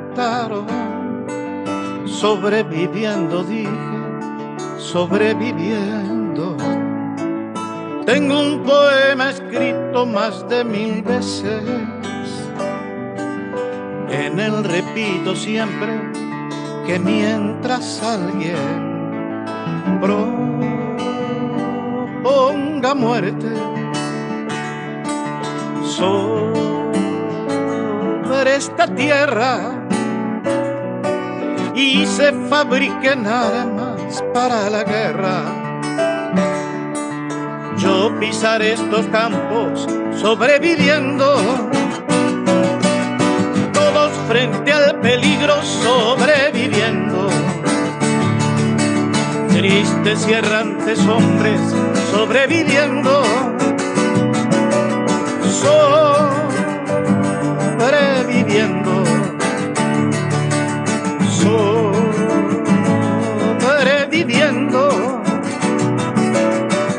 mataron. Sobreviviendo, dije, sobreviviendo. Tengo un poema escrito más de 1000 veces. En él repito siempre que mientras alguien proponga muerte sobre esta tierra y se fabriquen armas para la guerra, yo pisaré estos campos sobreviviendo, todos frente al peligro sobreviviendo, tristes y errantes hombres sobreviviendo, sobreviviendo, sobreviviendo,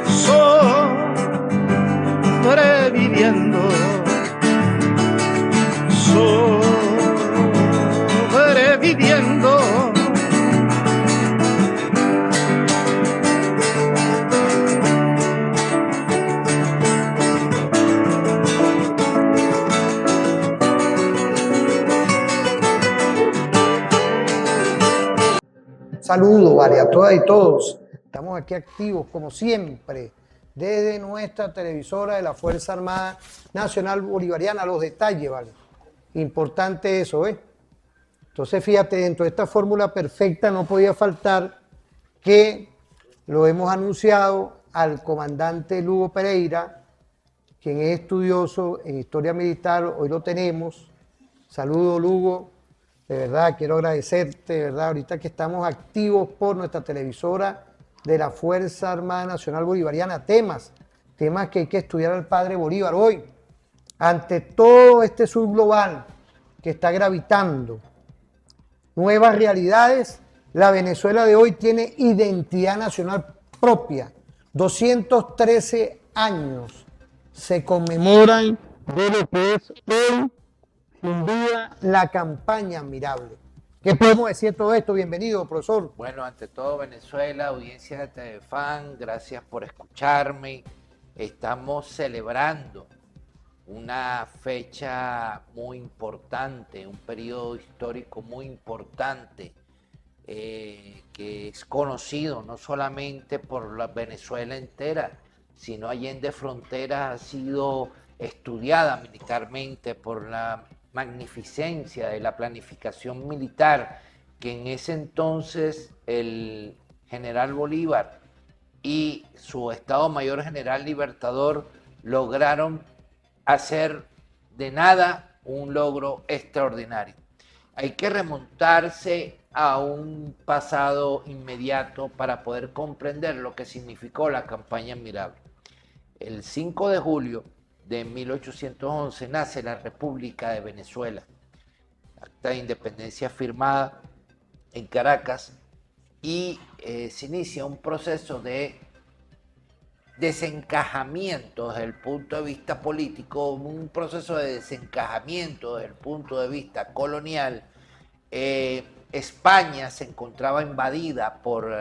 sobreviviendo, sobreviviendo. Saludos, vale, a todas y todos. Estamos aquí activos, como siempre, desde nuestra televisora de la Fuerza Armada Nacional Bolivariana. Los detalles, vale. Importante eso, ¿eh? Entonces, fíjate, dentro de esta fórmula perfecta no podía faltar que lo hemos anunciado al comandante Lugo Pereira, quien es estudioso en historia militar. Hoy lo tenemos. Saludos, Lugo. De verdad, quiero agradecerte, de verdad, ahorita que estamos activos por nuestra televisora de la Fuerza Armada Nacional Bolivariana, temas que hay que estudiar al padre Bolívar hoy, ante todo este subglobal que está gravitando, nuevas realidades. La Venezuela de hoy tiene identidad nacional propia, 213 años se conmemoran de lo que es hoy, sin duda, la campaña admirable. ¿Qué podemos decir de todo esto? Bienvenido, profesor. Bueno, ante todo, Venezuela, audiencia de Telefan, gracias por escucharme. Estamos celebrando una fecha muy importante, un periodo histórico muy importante, que es conocido no solamente por la Venezuela entera, sino allende fronteras, ha sido estudiada militarmente por la magnificencia de la planificación militar que en ese entonces el general Bolívar y su Estado Mayor General Libertador lograron hacer de nada un logro extraordinario. Hay que remontarse a un pasado inmediato para poder comprender lo que significó la campaña admirable. El 5 de julio de 1811 nace la República de Venezuela, acta de independencia firmada en Caracas, y se inicia un proceso de desencajamiento desde el punto de vista político, un proceso de desencajamiento desde el punto de vista colonial. España se encontraba invadida por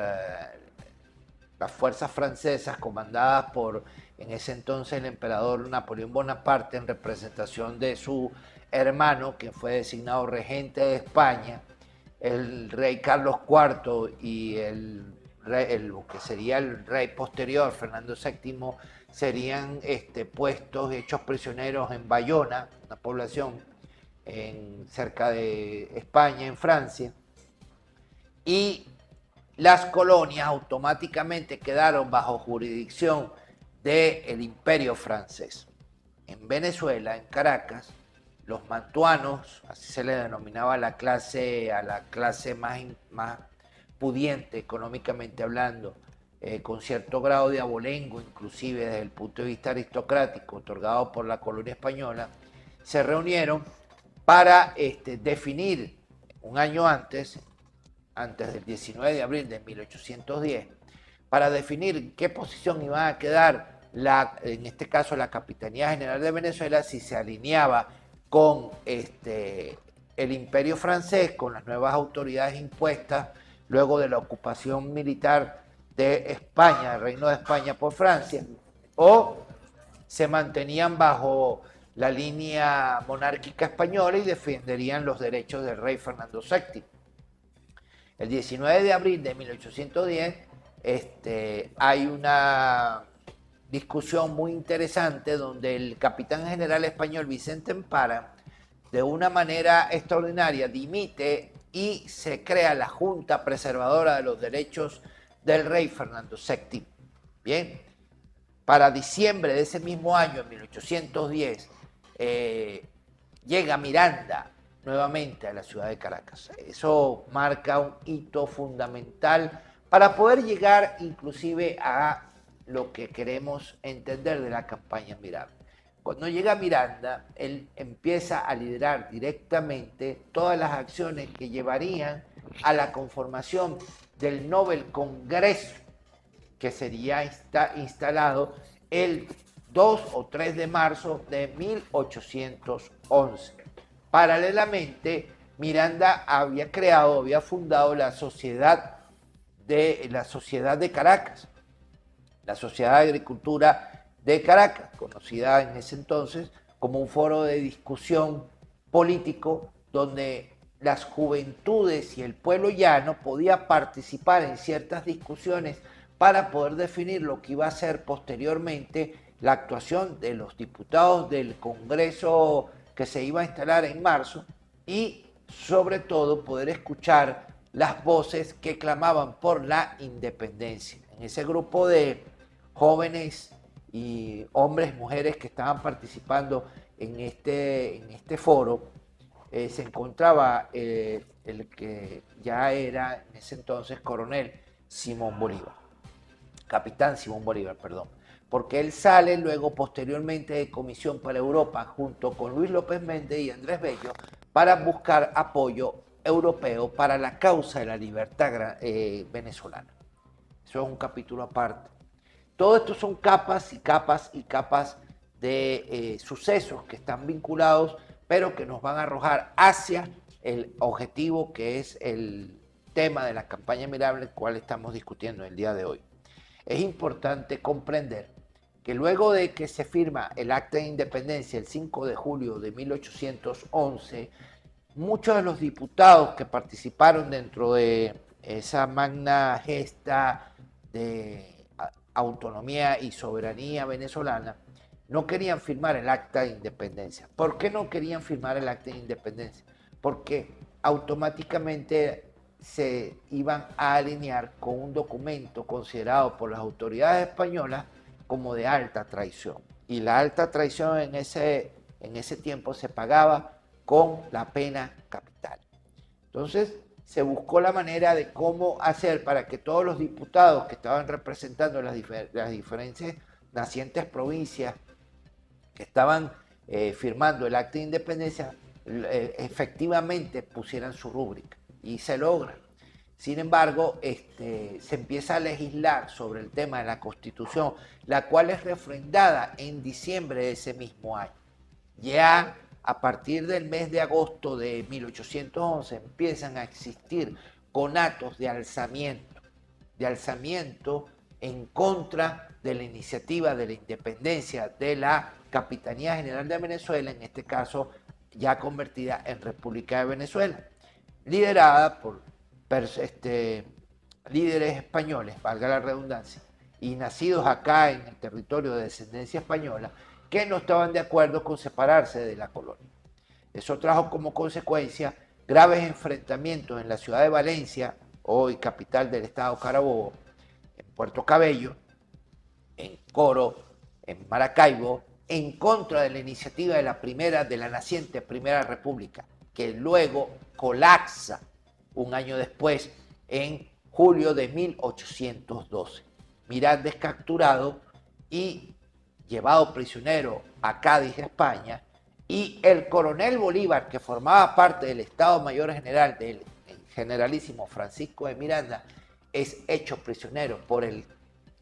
las fuerzas francesas comandadas por, en ese entonces, el emperador Napoleón Bonaparte, en representación de su hermano, que fue designado regente de España. El rey Carlos IV y el que sería el rey posterior, Fernando VII, serían puestos, hechos prisioneros en Bayona, una población cerca de España, en Francia, y las colonias automáticamente quedaron bajo jurisdicción del Imperio francés. En Venezuela, en Caracas, los mantuanos, así se le denominaba a la clase más pudiente económicamente hablando, con cierto grado de abolengo, inclusive desde el punto de vista aristocrático, otorgado por la colonia española, se reunieron para definir un año antes del 19 de abril de 1810, para definir qué posición iba a quedar, en este caso, la Capitanía General de Venezuela, si se alineaba con el imperio francés con las nuevas autoridades impuestas luego de la ocupación militar de España, el Reino de España por Francia, o se mantenían bajo la línea monárquica española y defenderían los derechos del rey Fernando VII. El 19 de abril de 1810 hay una discusión muy interesante donde el capitán general español Vicente Empara, de una manera extraordinaria, dimite y se crea la Junta Preservadora de los Derechos del Rey Fernando VII. Bien, para diciembre de ese mismo año, en 1810, llega Miranda nuevamente a la ciudad de Caracas. Eso marca un hito fundamental para poder llegar inclusive a lo que queremos entender de la campaña Miranda. Cuando llega Miranda, él empieza a liderar directamente todas las acciones que llevarían a la conformación del Nobel Congreso, que sería instalado el 2 o 3 de marzo de 1811. Paralelamente, Miranda había fundado la Sociedad de Caracas, la Sociedad de Agricultura de Caracas, conocida en ese entonces como un foro de discusión político donde las juventudes y el pueblo llano podía participar en ciertas discusiones para poder definir lo que iba a ser posteriormente la actuación de los diputados del Congreso que se iba a instalar en marzo y sobre todo poder escuchar las voces que clamaban por la independencia. En ese grupo de jóvenes y hombres, mujeres que estaban participando en este foro, se encontraba el que ya era en ese entonces coronel Simón Bolívar, capitán Simón Bolívar, perdón, porque él sale luego posteriormente de comisión para Europa junto con Luis López Méndez y Andrés Bello para buscar apoyo europeo para la causa de la libertad venezolana. Eso es un capítulo aparte. Todo esto son capas y capas y capas de sucesos que están vinculados, pero que nos van a arrojar hacia el objetivo que es el tema de la campaña Miranda, el cual estamos discutiendo el día de hoy. Es importante comprender que luego de que se firma el Acta de Independencia el 5 de julio de 1811, muchos de los diputados que participaron dentro de esa magna gesta de autonomía y soberanía venezolana no querían firmar el Acta de Independencia. ¿Por qué no querían firmar el Acta de Independencia? Porque automáticamente se iban a alinear con un documento considerado por las autoridades españolas como de alta traición. Y la alta traición en ese tiempo se pagaba con la pena capital. Entonces se buscó la manera de cómo hacer para que todos los diputados que estaban representando las diferentes nacientes provincias que estaban firmando el Acta de Independencia efectivamente pusieran su rúbrica, y se logra. Sin embargo, se empieza a legislar sobre el tema de la Constitución, la cual es refrendada en diciembre de ese mismo año. Ya a partir del mes de agosto de 1811 empiezan a existir conatos de alzamiento en contra de la iniciativa de la independencia de la Capitanía General de Venezuela, en este caso ya convertida en República de Venezuela, liderada por líderes españoles, valga la redundancia, y nacidos acá en el territorio de descendencia española, que no estaban de acuerdo con separarse de la colonia. Eso trajo como consecuencia graves enfrentamientos en la ciudad de Valencia, hoy capital del estado Carabobo, en Puerto Cabello, en Coro, en Maracaibo, en contra de la iniciativa de la naciente Primera República, que luego colapsa un año después, en julio de 1812. Miranda es capturado y llevado prisionero a Cádiz, España, y el coronel Bolívar, que formaba parte del Estado Mayor General del generalísimo Francisco de Miranda, es hecho prisionero por el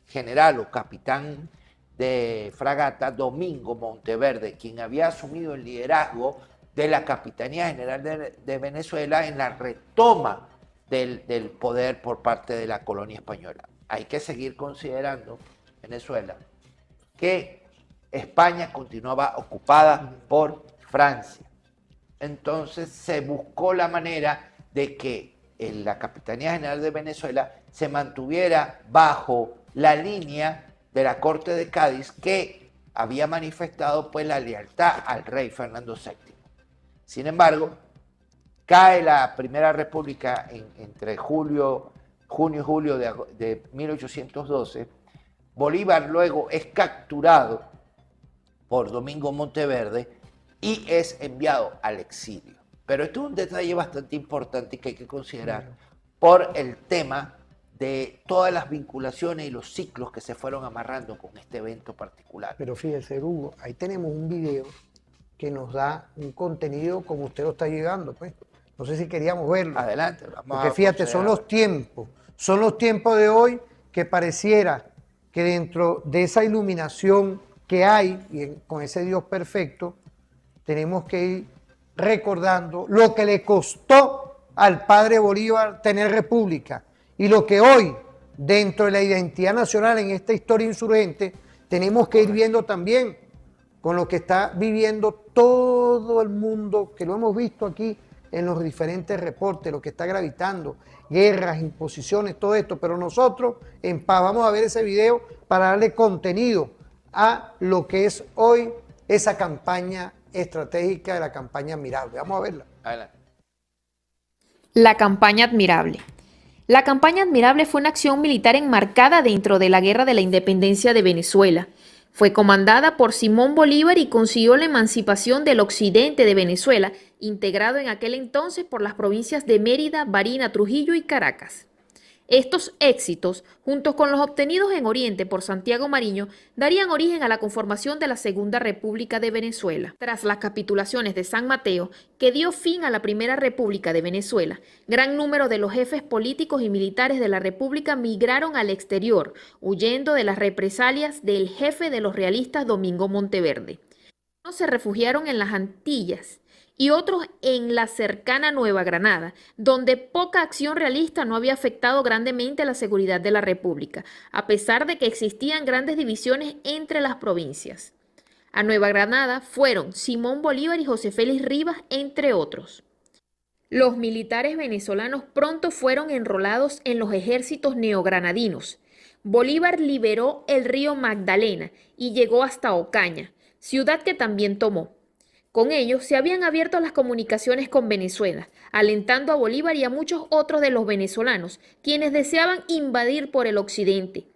general o capitán de fragata Domingo Monteverde, quien había asumido el liderazgo de la Capitanía General de Venezuela en la retoma del poder por parte de la colonia española. Hay que seguir considerando, Venezuela, que España continuaba ocupada por Francia. Entonces se buscó la manera de que la Capitanía General de Venezuela se mantuviera bajo la línea de la Corte de Cádiz, que había manifestado pues la lealtad al rey Fernando VII. Sin embargo, cae la Primera República entre junio y julio de 1812. Bolívar luego es capturado por Domingo Monteverde y es enviado al exilio. Pero esto es un detalle bastante importante que hay que considerar por el tema de todas las vinculaciones y los ciclos que se fueron amarrando con este evento particular. Pero fíjese, Hugo, ahí tenemos un video que nos da un contenido como usted lo está llegando, pues. No sé si queríamos verlo. Adelante. Porque fíjate, son los tiempos de hoy que pareciera que dentro de esa iluminación que hay, y con ese Dios perfecto, tenemos que ir recordando lo que le costó al padre Bolívar tener república y lo que hoy, dentro de la identidad nacional en esta historia insurgente, tenemos que ir viendo también con lo que está viviendo todo el mundo, que lo hemos visto aquí en los diferentes reportes, lo que está gravitando, guerras, imposiciones, todo esto, pero nosotros en paz vamos a ver ese video para darle contenido a lo que es hoy esa campaña estratégica de la campaña Admirable. Vamos a verla. Adelante. La campaña Admirable. La campaña Admirable fue una acción militar enmarcada dentro de la Guerra de la Independencia de Venezuela. Fue comandada por Simón Bolívar y consiguió la emancipación del occidente de Venezuela, integrado en aquel entonces por las provincias de Mérida, Barinas, Trujillo y Caracas. Estos éxitos, juntos con los obtenidos en Oriente por Santiago Mariño, darían origen a la conformación de la Segunda República de Venezuela. Tras las capitulaciones de San Mateo, que dio fin a la Primera República de Venezuela, gran número de los jefes políticos y militares de la República migraron al exterior, huyendo de las represalias del jefe de los realistas Domingo Monteverde. Unos se refugiaron en las Antillas y otros en la cercana Nueva Granada, donde poca acción realista no había afectado grandemente la seguridad de la República, a pesar de que existían grandes divisiones entre las provincias. A Nueva Granada fueron Simón Bolívar y José Félix Rivas, entre otros. Los militares venezolanos pronto fueron enrolados en los ejércitos neogranadinos. Bolívar liberó el río Magdalena y llegó hasta Ocaña, ciudad que también tomó. Con ello, se habían abierto las comunicaciones con Venezuela, alentando a Bolívar y a muchos otros de los venezolanos, quienes deseaban invadir por el occidente.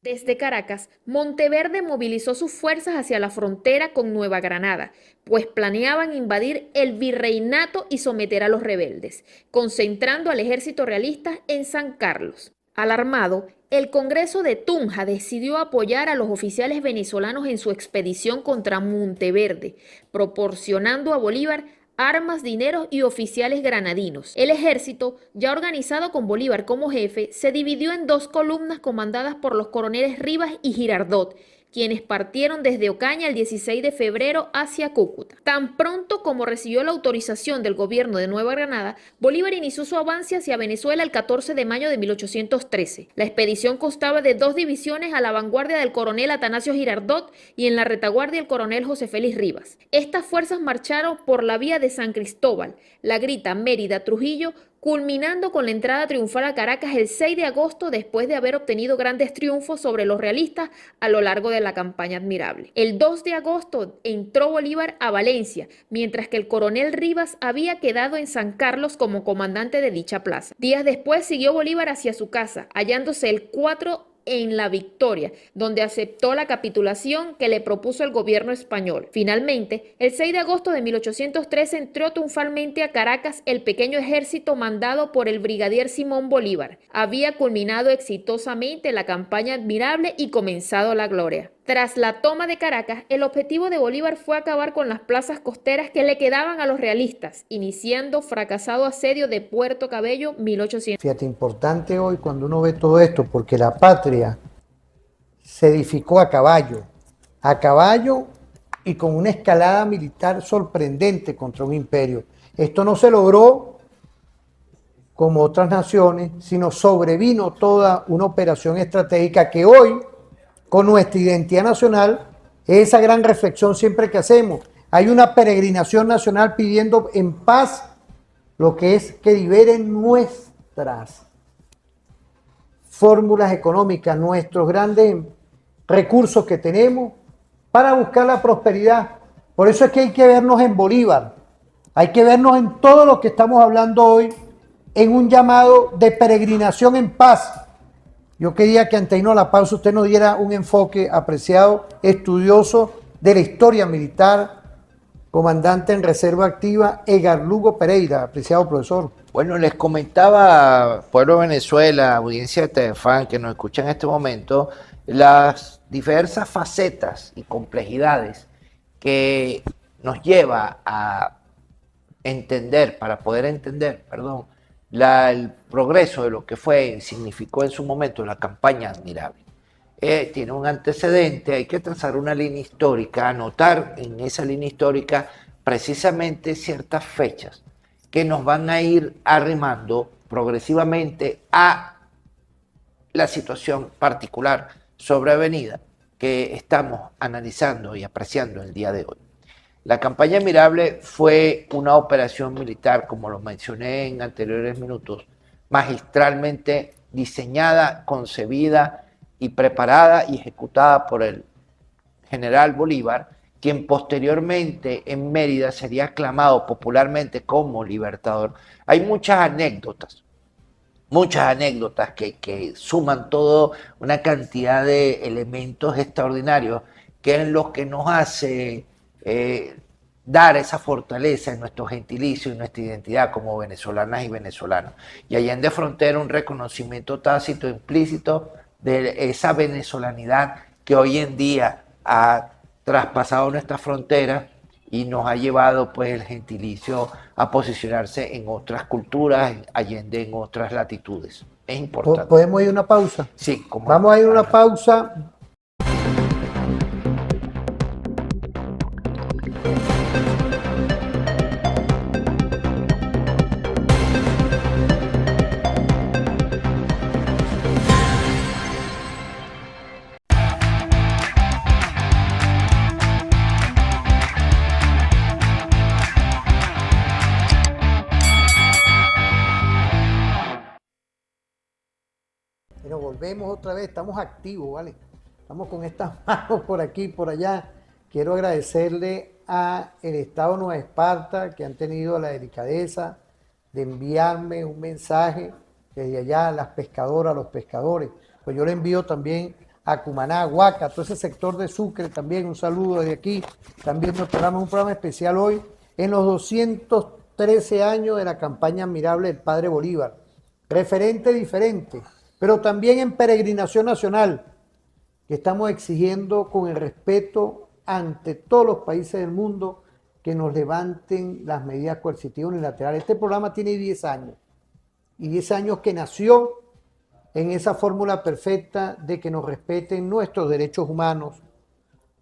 Desde Caracas, Monteverde movilizó sus fuerzas hacia la frontera con Nueva Granada, pues planeaban invadir el virreinato y someter a los rebeldes, concentrando al ejército realista en San Carlos. Alarmado, el Congreso de Tunja decidió apoyar a los oficiales venezolanos en su expedición contra Monteverde, proporcionando a Bolívar armas, dinero y oficiales granadinos. El ejército, ya organizado con Bolívar como jefe, se dividió en dos columnas comandadas por los coroneles Rivas y Girardot, quienes partieron desde Ocaña el 16 de febrero hacia Cúcuta. Tan pronto como recibió la autorización del gobierno de Nueva Granada, Bolívar inició su avance hacia Venezuela el 14 de mayo de 1813. La expedición constaba de dos divisiones a la vanguardia del coronel Atanasio Girardot y en la retaguardia el coronel José Félix Rivas. Estas fuerzas marcharon por la vía de San Cristóbal, La Grita, Mérida, Trujillo, culminando con la entrada triunfal a Caracas el 6 de agosto después de haber obtenido grandes triunfos sobre los realistas a lo largo de la campaña Admirable. El 2 de agosto entró Bolívar a Valencia, mientras que el coronel Rivas había quedado en San Carlos como comandante de dicha plaza. Días después siguió Bolívar hacia su casa, hallándose el 4 en La Victoria, donde aceptó la capitulación que le propuso el gobierno español. Finalmente, el 6 de agosto de 1813 entró triunfalmente a Caracas el pequeño ejército mandado por el brigadier Simón Bolívar. Había culminado exitosamente la campaña Admirable y comenzado la gloria. Tras la toma de Caracas, el objetivo de Bolívar fue acabar con las plazas costeras que le quedaban a los realistas, iniciando fracasado asedio de Puerto Cabello 1800. Fíjate, importante hoy cuando uno ve todo esto, porque la patria se edificó a caballo y con una escalada militar sorprendente contra un imperio. Esto no se logró como otras naciones, sino sobrevino toda una operación estratégica que hoy, con nuestra identidad nacional, es esa gran reflexión siempre que hacemos. Hay una peregrinación nacional pidiendo en paz lo que es que liberen nuestras fórmulas económicas, nuestros grandes recursos que tenemos para buscar la prosperidad. Por eso es que hay que vernos en Bolívar, hay que vernos en todo lo que estamos hablando hoy, en un llamado de peregrinación en paz. Yo quería que antes de irnos a la pausa usted nos diera un enfoque apreciado, estudioso de la historia militar, comandante en reserva activa, Edgar Lugo Pereira, apreciado profesor. Bueno, les comentaba, pueblo de Venezuela, audiencia de Telefan que nos escucha en este momento, las diversas facetas y complejidades que nos lleva a entender, para poder entender, perdón, el progreso de lo que fue, significó en su momento la campaña admirable. Tiene un antecedente, hay que trazar una línea histórica, anotar en esa línea histórica precisamente ciertas fechas que nos van a ir arrimando progresivamente a la situación particular sobrevenida que estamos analizando y apreciando el día de hoy. La campaña admirable fue una operación militar, como lo mencioné en anteriores minutos, magistralmente diseñada, concebida y preparada y ejecutada por el general Bolívar, quien posteriormente en Mérida sería aclamado popularmente como libertador. Hay muchas anécdotas que suman toda una cantidad de elementos extraordinarios que es lo que nos hace dar esa fortaleza en nuestro gentilicio y nuestra identidad como venezolanas y venezolanos. Y Allende Frontera, un reconocimiento tácito, implícito de esa venezolanidad que hoy en día ha traspasado nuestra frontera y nos ha llevado pues el gentilicio a posicionarse en otras culturas, Allende en otras latitudes. Es importante. ¿Podemos ir a una pausa? Sí, como vamos a ir a una pausa. Pero volvemos otra vez, estamos activos, ¿vale? Estamos con estas manos por aquí, por allá. Quiero agradecerle a el Estado Nueva Esparta que han tenido la delicadeza de enviarme un mensaje desde allá a las pescadoras, a los pescadores. Pues yo le envío también a Cumaná, Huaca, todo ese sector de Sucre también, un saludo desde aquí. También nos programamos un programa especial hoy en los 213 años de la campaña admirable del Padre Bolívar. Referente diferente, pero también en peregrinación nacional, que estamos exigiendo con el respeto ante todos los países del mundo que nos levanten las medidas coercitivas unilaterales. Este programa tiene 10 años, y 10 años que nació en esa fórmula perfecta de que nos respeten nuestros derechos humanos,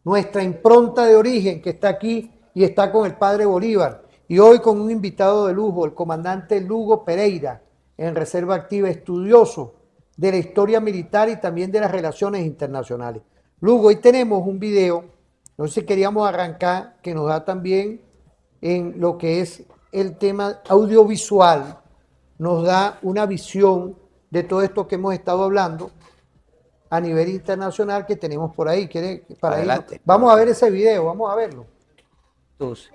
nuestra impronta de origen que está aquí y está con el Padre Bolívar, y hoy con un invitado de lujo, el comandante Lugo Pereira, en reserva activa, estudioso de la historia militar y también de las relaciones internacionales. Lugo, hoy tenemos un video, no sé si queríamos arrancar, que nos da también en lo que es el tema audiovisual, nos da una visión de todo esto que hemos estado hablando a nivel internacional que tenemos por ahí. Vamos a ver ese video, vamos a verlo.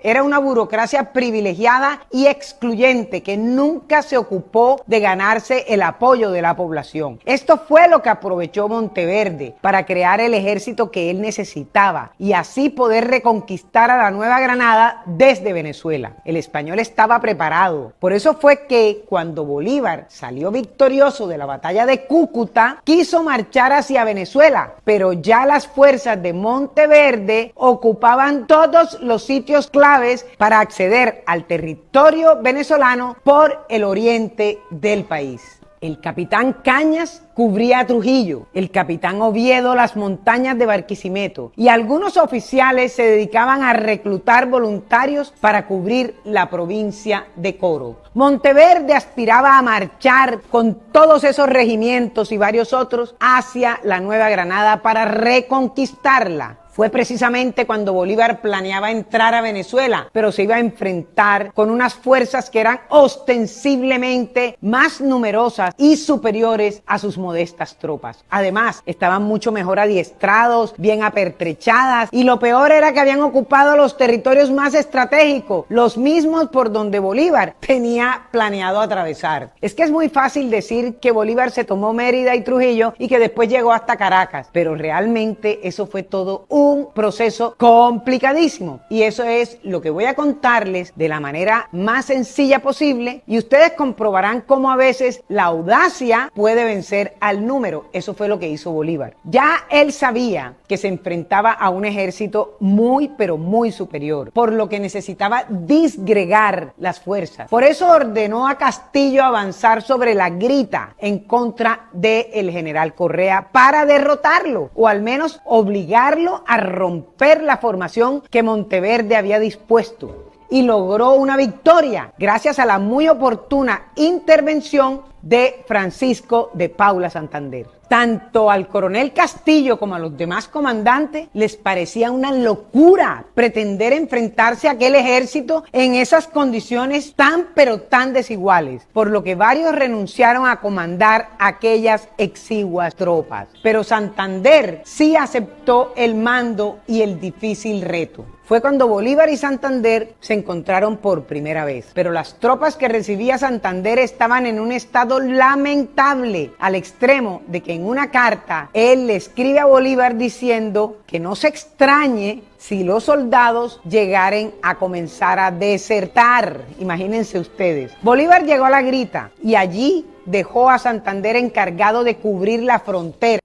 Era una burocracia privilegiada y excluyente que nunca se ocupó de ganarse el apoyo de la población. Esto fue lo que aprovechó Monteverde para crear el ejército que él necesitaba y así poder reconquistar a la Nueva Granada desde Venezuela. El español estaba preparado. Por eso fue que cuando Bolívar salió victorioso de la batalla de Cúcuta, quiso marchar hacia Venezuela, pero ya las fuerzas de Monteverde ocupaban todos los sitios claves para acceder al territorio venezolano por el oriente del país. El capitán Cañas cubría a Trujillo, el capitán Oviedo las montañas de Barquisimeto y algunos oficiales se dedicaban a reclutar voluntarios para cubrir la provincia de Coro. Monteverde aspiraba a marchar con todos esos regimientos y varios otros hacia la Nueva Granada para reconquistarla. Fue precisamente cuando Bolívar planeaba entrar a Venezuela, pero se iba a enfrentar con unas fuerzas que eran ostensiblemente más numerosas y superiores a sus modestas tropas. Además, estaban mucho mejor adiestrados, bien apertrechadas, y lo peor era que habían ocupado los territorios más estratégicos, los mismos por donde Bolívar tenía planeado atravesar. Es que es muy fácil decir que Bolívar se tomó Mérida y Trujillo y que después llegó hasta Caracas, pero realmente eso fue todo un proceso complicadísimo, y eso es lo que voy a contarles de la manera más sencilla posible, y ustedes comprobarán cómo a veces la audacia puede vencer al número. Eso fue lo que hizo Bolívar. Ya él sabía que se enfrentaba a un ejército muy pero muy superior, por lo que necesitaba disgregar las fuerzas. Por eso ordenó a Castillo avanzar sobre la Grita en contra del general Correa para derrotarlo, o al menos obligarlo a romper la formación que Monteverde había dispuesto, y logró una victoria gracias a la muy oportuna intervención de Francisco de Paula Santander. Tanto al coronel Castillo como a los demás comandantes les parecía una locura pretender enfrentarse a aquel ejército en esas condiciones tan pero tan desiguales, por lo que varios renunciaron a comandar aquellas exiguas tropas. Pero Santander sí aceptó el mando y el difícil reto. Fue cuando Bolívar y Santander se encontraron por primera vez, pero las tropas que recibía Santander estaban en un estado lamentable, al extremo de que en una carta él le escribe a Bolívar diciendo que no se extrañe si los soldados llegaren a comenzar a desertar. Imagínense ustedes. Bolívar llegó a la Grita y allí dejó a Santander encargado de cubrir la frontera.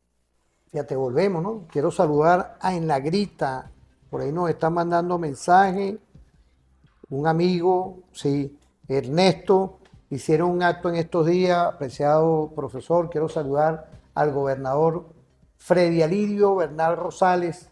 Fíjate, volvemos, ¿no? Quiero saludar a En la Grita. Por ahí nos está mandando mensaje un amigo, sí, Ernesto. Hicieron un acto en estos días, apreciado profesor. Quiero saludar al gobernador Freddy Alirio Bernal Rosales,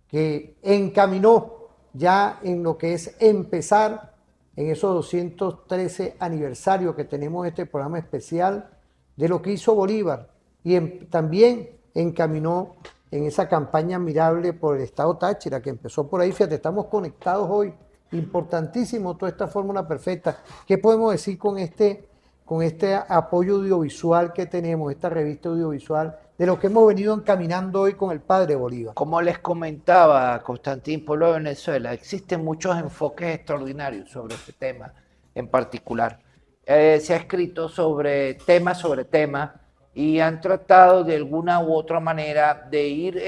que encaminó ya en lo que es empezar en esos 213 aniversarios que tenemos este programa especial de lo que hizo Bolívar, y también encaminó en esa campaña admirable por el Estado Táchira, que empezó por ahí. Fíjate, estamos conectados hoy, importantísimo toda esta fórmula perfecta. ¿Qué podemos decir con este apoyo audiovisual que tenemos, esta revista audiovisual, de lo que hemos venido encaminando hoy con el padre Bolívar? Como les comentaba Constantín, pueblo de Venezuela, existen muchos enfoques extraordinarios sobre este tema en particular. Se ha escrito sobre tema, y han tratado de alguna u otra manera de ir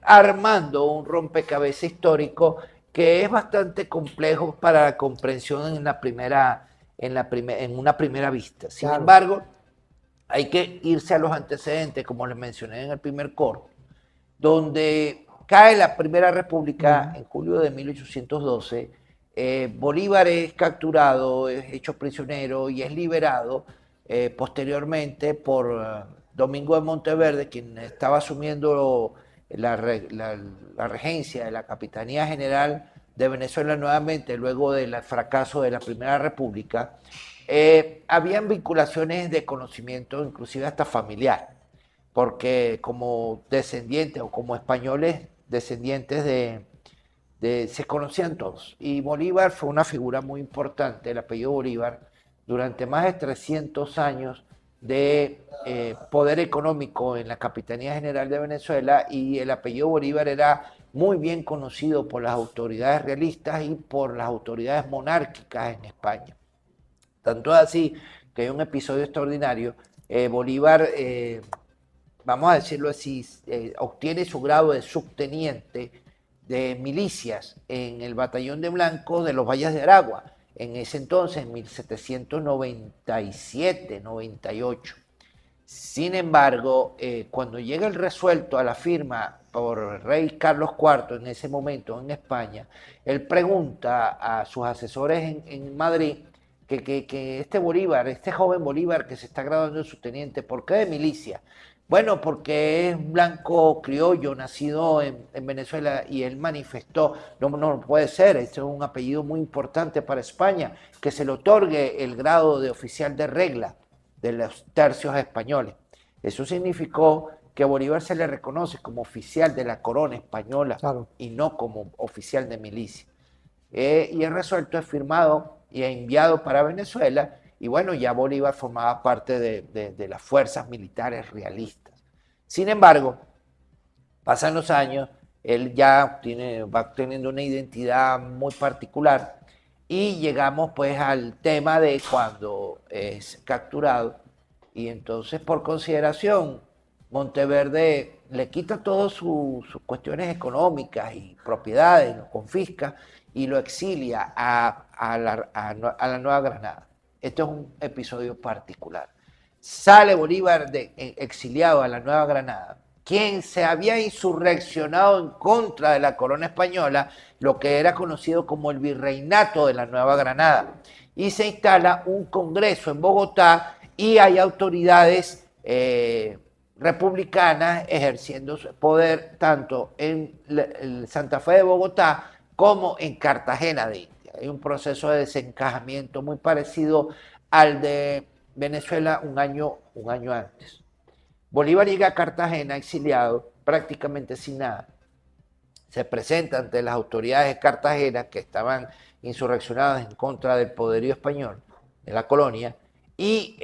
armando un rompecabezas histórico que es bastante complejo para la comprensión en una primera vista. Sin embargo, hay que irse a los antecedentes, como les mencioné en el primer corto, donde cae la Primera República en julio de 1812. Bolívar es capturado, es hecho prisionero y es liberado posteriormente por Domingo de Monteverde, quien estaba asumiendo la regencia de la Capitanía General de Venezuela nuevamente luego del fracaso de la Primera República. Habían vinculaciones de conocimiento, inclusive hasta familiar, porque como descendientes o como españoles descendientes se conocían todos. Y Bolívar fue una figura muy importante, el apellido Bolívar, durante más de 300 años de poder económico en la Capitanía General de Venezuela, y el apellido Bolívar era muy bien conocido por las autoridades realistas y por las autoridades monárquicas en España. Tanto es así que hay un episodio extraordinario. Bolívar, vamos a decirlo así, obtiene su grado de subteniente de milicias en el batallón de blancos de los Valles de Aragua, en ese entonces, en 1797-98. Sin embargo, cuando llega el resuelto a la firma por el rey Carlos IV en ese momento en España, él pregunta a sus asesores en Madrid que este Bolívar, este joven Bolívar que se está graduando de subteniente, ¿por qué de milicia? Bueno, porque es blanco criollo, nacido en Venezuela, y él manifestó, no puede ser, este es un apellido muy importante para España, que se le otorgue el grado de oficial de regla de los tercios españoles. Eso significó que a Bolívar se le reconoce como oficial de la corona española, claro, y no como oficial de milicia. Y el resuelto es firmado y es enviado para Venezuela, y bueno, ya Bolívar formaba parte de las fuerzas militares realistas. Sin embargo, pasan los años, él ya va teniendo una identidad muy particular, y llegamos pues al tema de cuando es capturado, y entonces por consideración Monteverde le quita todas sus cuestiones económicas y propiedades, lo confisca y lo exilia a la Nueva Granada. Esto es un episodio particular. Sale Bolívar exiliado a la Nueva Granada, quien se había insurreccionado en contra de la corona española, lo que era conocido como el Virreinato de la Nueva Granada. Y se instala un congreso en Bogotá y hay autoridades republicanas ejerciendo su poder tanto en Santa Fe de Bogotá como en Cartagena de India. Hay un proceso de desencajamiento muy parecido al de Venezuela un año antes. Bolívar llega a Cartagena exiliado, prácticamente sin nada. Se presenta ante las autoridades de Cartagena, que estaban insurreccionadas en contra del poderío español de la colonia, y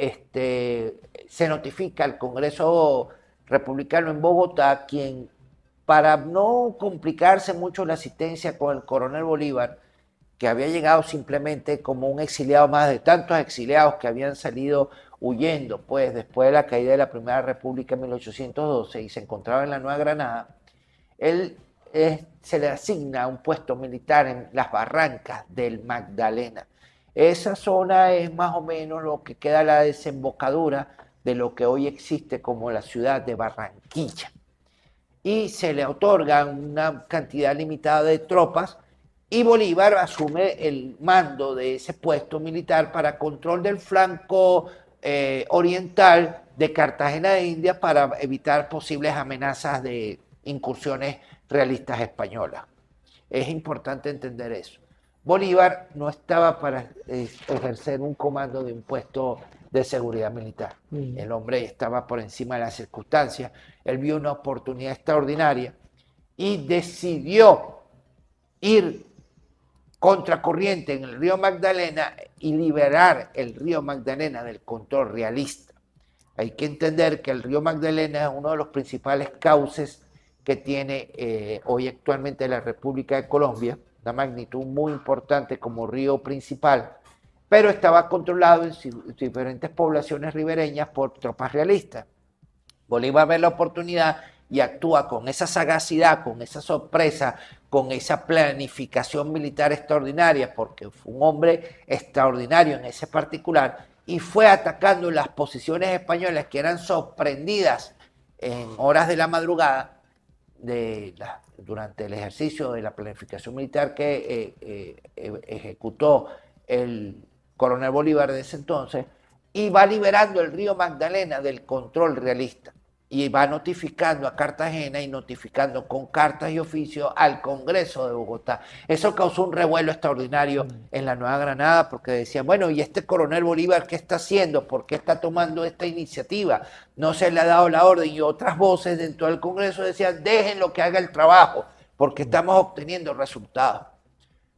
se notifica al Congreso Republicano en Bogotá, quien, para no complicarse mucho la asistencia con el coronel Bolívar, que había llegado simplemente como un exiliado más de tantos exiliados que habían salido huyendo, pues después de la caída de la Primera República en 1812 y se encontraba en la Nueva Granada, él se le asigna un puesto militar en las barrancas del Magdalena. Esa zona es más o menos lo que queda a la desembocadura de lo que hoy existe como la ciudad de Barranquilla. Y se le otorga una cantidad limitada de tropas, y Bolívar asume el mando de ese puesto militar para control del flanco oriental de Cartagena de Indias, para evitar posibles amenazas de incursiones realistas españolas. Es importante entender eso. Bolívar no estaba para ejercer un comando de un puesto de seguridad militar. El hombre estaba por encima de las circunstancias. Él vio una oportunidad extraordinaria y decidió ir contracorriente en el río Magdalena y liberar el río Magdalena del control realista. Hay que entender que el río Magdalena es uno de los principales cauces que tiene hoy actualmente la República de Colombia, una magnitud muy importante como río principal, pero estaba controlado en diferentes poblaciones ribereñas por tropas realistas. Bolívar ve la oportunidad y actúa con esa sagacidad, con esa sorpresa, con esa planificación militar extraordinaria, porque fue un hombre extraordinario en ese particular, y fue atacando las posiciones españolas que eran sorprendidas en horas de la madrugada durante el ejercicio de la planificación militar que ejecutó el coronel Bolívar de ese entonces, y va liberando el río Magdalena del control realista, y va notificando a Cartagena y notificando con cartas y oficios al Congreso de Bogotá. Eso causó un revuelo extraordinario en la Nueva Granada, porque decían, bueno, ¿y este coronel Bolívar qué está haciendo? ¿Por qué está tomando esta iniciativa? No se le ha dado la orden. Y otras voces dentro del Congreso decían, déjenlo que haga el trabajo, porque estamos obteniendo resultados.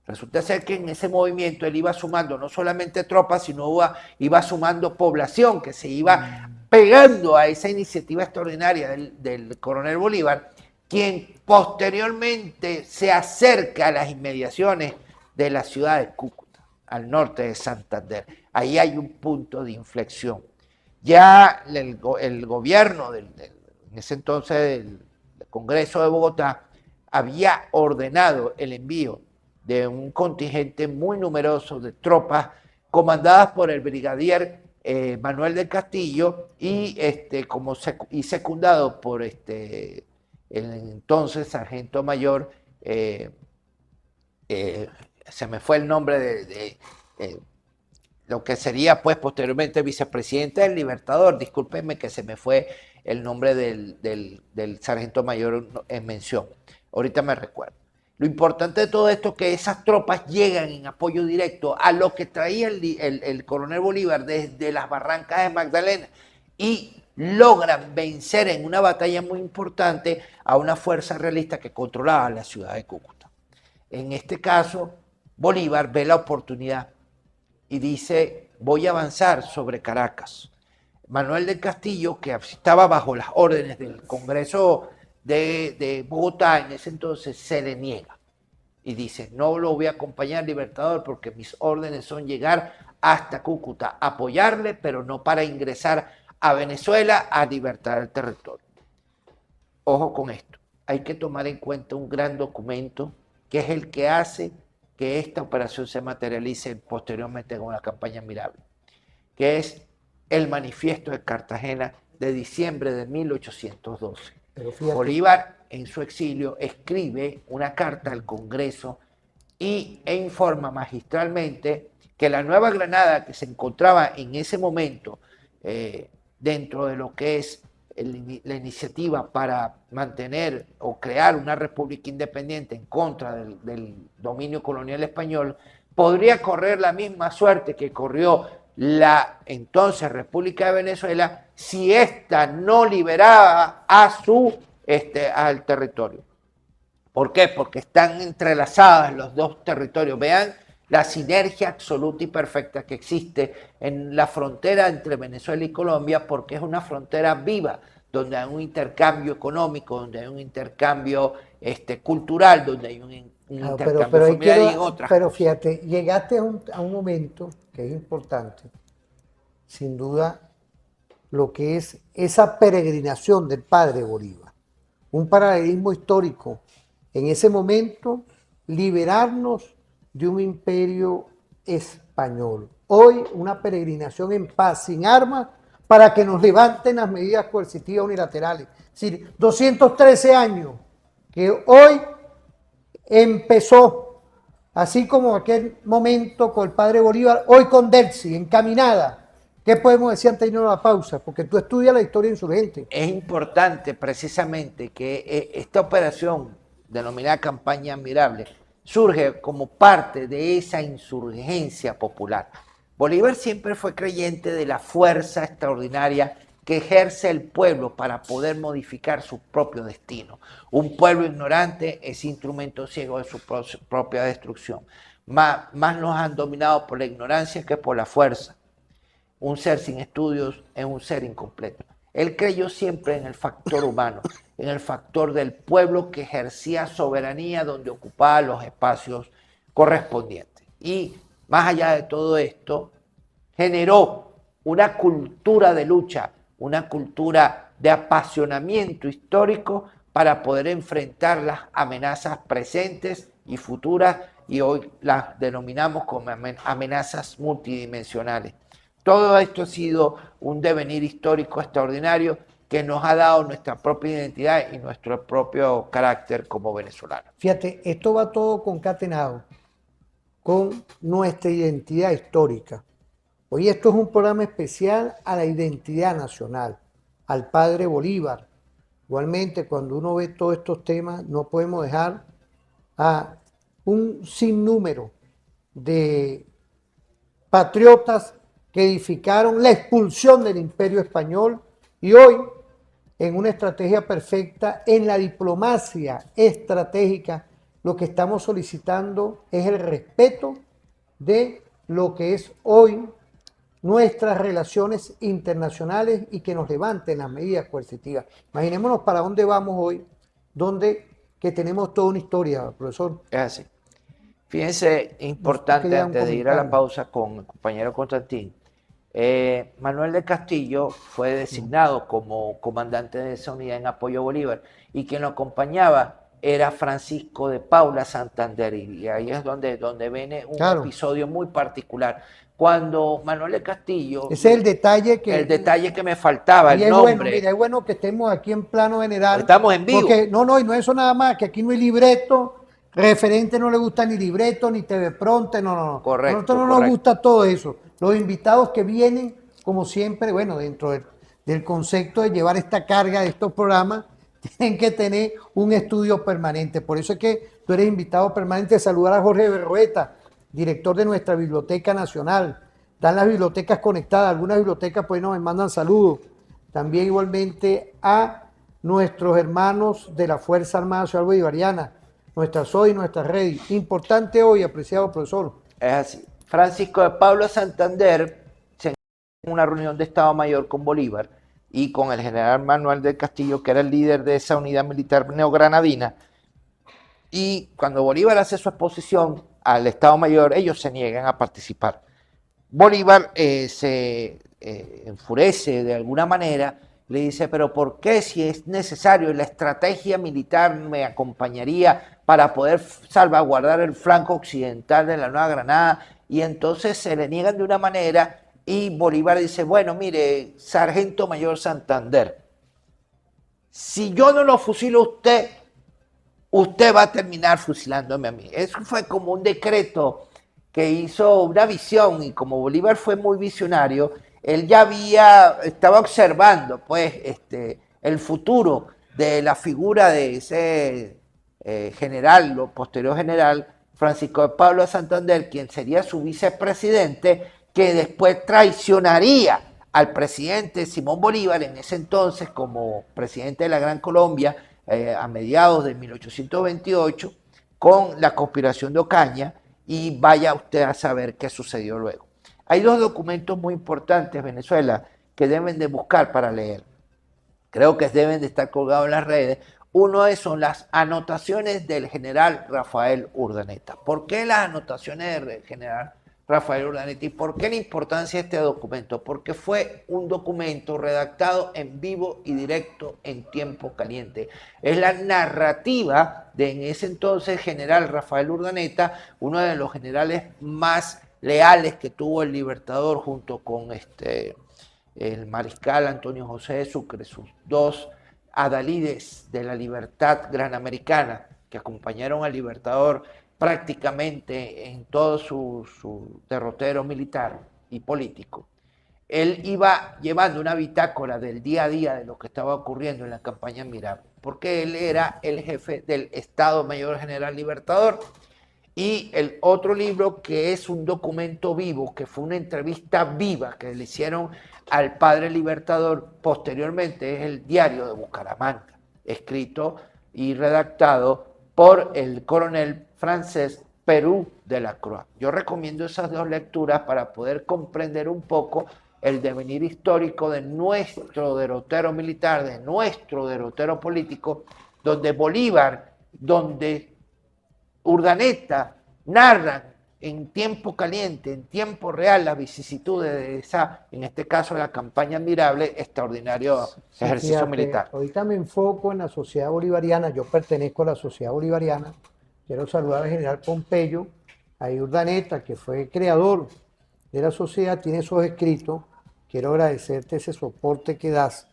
Resulta ser que en ese movimiento él iba sumando no solamente tropas, sino iba sumando población que se iba pegando a esa iniciativa extraordinaria del coronel Bolívar, quien posteriormente se acerca a las inmediaciones de la ciudad de Cúcuta, al norte de Santander. Ahí hay un punto de inflexión. Ya el gobierno en ese entonces del Congreso de Bogotá había ordenado el envío de un contingente muy numeroso de tropas comandadas por el brigadier Manuel del Castillo y secundado por el entonces sargento mayor, se me fue el nombre lo que sería pues posteriormente vicepresidente del Libertador. Discúlpenme que se me fue el nombre del sargento mayor en mención. Ahorita me recuerdo. Lo importante de todo esto es que esas tropas llegan en apoyo directo a lo que traía el coronel Bolívar desde las barrancas de Magdalena y logran vencer en una batalla muy importante a una fuerza realista que controlaba la ciudad de Cúcuta. En este caso, Bolívar ve la oportunidad y dice, voy a avanzar sobre Caracas. Manuel del Castillo, que estaba bajo las órdenes del Congreso de Bogotá en ese entonces, se le niega y dice, no lo voy a acompañar Libertador porque mis órdenes son llegar hasta Cúcuta, apoyarle, pero no para ingresar a Venezuela a libertar el territorio. Ojo con esto, hay que tomar en cuenta un gran documento que es el que hace que esta operación se materialice posteriormente con la campaña Admirable, que es el Manifiesto de Cartagena de diciembre de 1812. Bolívar, en su exilio, escribe una carta al Congreso e informa magistralmente que la Nueva Granada, que se encontraba en ese momento dentro de lo que es la iniciativa para mantener o crear una república independiente en contra del dominio colonial español, podría correr la misma suerte que corrió la entonces República de Venezuela si ésta no liberaba al territorio. ¿Por qué? Porque están entrelazadas los dos territorios. Vean la sinergia absoluta y perfecta que existe en la frontera entre Venezuela y Colombia, porque es una frontera viva, donde hay un intercambio económico, donde hay un intercambio cultural, donde hay un intercambio familiar y en otras Pero cosas. fíjate, llegaste a un momento que es importante, sin duda, lo que es esa peregrinación del padre Bolívar. Un paralelismo histórico. En ese momento, liberarnos de un imperio español. Hoy, una peregrinación en paz, sin armas, para que nos levanten las medidas coercitivas unilaterales. Es decir, 213 años que hoy empezó, así como aquel momento con el padre Bolívar, hoy con Delcy, encaminada. ¿Qué podemos decir antes de irnos a la pausa? Porque tú estudias la historia insurgente. Es importante precisamente que esta operación denominada Campaña Admirable surge como parte de esa insurgencia popular. Bolívar siempre fue creyente de la fuerza extraordinaria que ejerce el pueblo para poder modificar su propio destino. Un pueblo ignorante es instrumento ciego de su propia destrucción. Más nos han dominado por la ignorancia que por la fuerza. Un ser sin estudios es un ser incompleto. Él creyó siempre en el factor humano, en el factor del pueblo que ejercía soberanía donde ocupaba los espacios correspondientes. Y más allá de todo esto, generó una cultura de lucha, una cultura de apasionamiento histórico para poder enfrentar las amenazas presentes y futuras, y hoy las denominamos como amenazas multidimensionales. Todo esto ha sido un devenir histórico extraordinario que nos ha dado nuestra propia identidad y nuestro propio carácter como venezolanos. Fíjate, esto va todo concatenado con nuestra identidad histórica. Hoy esto es un programa especial a la identidad nacional, al padre Bolívar. Igualmente, cuando uno ve todos estos temas, no podemos dejar a un sinnúmero de patriotas que edificaron la expulsión del Imperio Español y hoy, en una estrategia perfecta, en la diplomacia estratégica, lo que estamos solicitando es el respeto de lo que es hoy nuestras relaciones internacionales y que nos levanten las medidas coercitivas. Imaginémonos para dónde vamos hoy, donde que tenemos toda una historia, profesor. Es así. Fíjense, importante, antes de ir a la pausa con el compañero Constantín, Manuel del Castillo fue designado como comandante de esa unidad en apoyo a Bolívar y quien lo acompañaba era Francisco de Paula Santander, y ahí es donde viene un episodio muy particular. Cuando Manuel del Castillo... Ese es el detalle que me faltaba, el nombre. Bueno, mira, es bueno que estemos aquí en plano general. Estamos en vivo. Porque, no, y no es eso nada más, que aquí no hay libreto, referente no le gusta ni libreto, ni TV Pronte, no. Correcto. A nosotros no nos gusta todo eso. Los invitados que vienen, como siempre, bueno, dentro del concepto de llevar esta carga de estos programas, tienen que tener un estudio permanente. Por eso es que tú eres invitado permanente. Saludar a Jorge Berrueta, director de nuestra Biblioteca Nacional. Están las bibliotecas conectadas, algunas bibliotecas pues nos mandan saludos. También igualmente a nuestros hermanos de la Fuerza Armada Nacional Bolivariana, nuestra SOI, nuestra red. Importante hoy, apreciado profesor. Es así. Francisco de Pablo Santander se encontró en una reunión de Estado Mayor con Bolívar y con el general Manuel del Castillo, que era el líder de esa unidad militar neogranadina. Y cuando Bolívar hace su exposición al Estado Mayor, ellos se niegan a participar. Bolívar se enfurece de alguna manera, le dice, pero ¿por qué si es necesario? La estrategia militar me acompañaría para poder salvaguardar el flanco occidental de la Nueva Granada, y entonces se le niegan de una manera y Bolívar dice, bueno, mire, sargento mayor Santander, si yo no lo fusilo a usted, usted va a terminar fusilándome a mí. Eso fue como un decreto que hizo una visión, y como Bolívar fue muy visionario, él ya estaba observando pues el futuro de la figura de ese general, o posterior general, Francisco de Pablo Santander, quien sería su vicepresidente, que después traicionaría al presidente Simón Bolívar, en ese entonces como presidente de la Gran Colombia, a mediados de 1828, con la conspiración de Ocaña, y vaya usted a saber qué sucedió luego. Hay dos documentos muy importantes, Venezuela, que deben de buscar para leer. Creo que deben de estar colgados en las redes. Uno son las anotaciones del general Rafael Urdaneta. ¿Por qué las anotaciones del general Rafael Urdaneta? ¿Y por qué la importancia de este documento? Porque fue un documento redactado en vivo y directo en tiempo caliente. Es la narrativa de en ese entonces general Rafael Urdaneta, uno de los generales más leales que tuvo el Libertador, junto con el mariscal Antonio José de Sucre, sus dos adalides de la libertad granamericana, que acompañaron al Libertador prácticamente en todo su derrotero militar y político. Él iba llevando una bitácora del día a día de lo que estaba ocurriendo en la campaña Mirable, porque él era el jefe del Estado Mayor General Libertador. Y el otro libro, que es un documento vivo, que fue una entrevista viva que le hicieron al padre Libertador posteriormente, es el Diario de Bucaramanga, escrito y redactado por el coronel francés Perú de la Croix. Yo recomiendo esas dos lecturas para poder comprender un poco el devenir histórico de nuestro derrotero militar, de nuestro derrotero político, donde Bolívar, donde Urdaneta narran en tiempo caliente, en tiempo real, las vicisitudes de esa, en este caso, la campaña Admirable, extraordinario ejercicio Fíjate, militar. Ahorita me enfoco en la sociedad bolivariana, yo pertenezco a la sociedad bolivariana. Quiero saludar al general Pompeyo, a Urdaneta, que fue creador de la sociedad, tiene esos escritos. Quiero agradecerte ese soporte que das,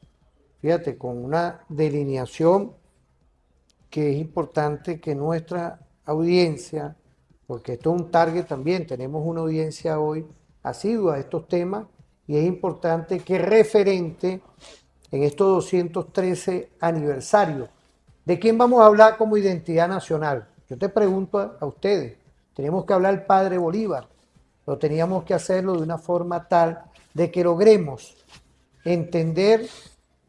fíjate, con una delineación que es importante que nuestra audiencia, porque esto es un target también, tenemos una audiencia hoy asidua a estos temas, y es importante que referente en estos 213 aniversarios, ¿de quién vamos a hablar como identidad nacional? Yo te pregunto a ustedes, tenemos que hablar del padre Bolívar, pero teníamos que hacerlo de una forma tal de que logremos entender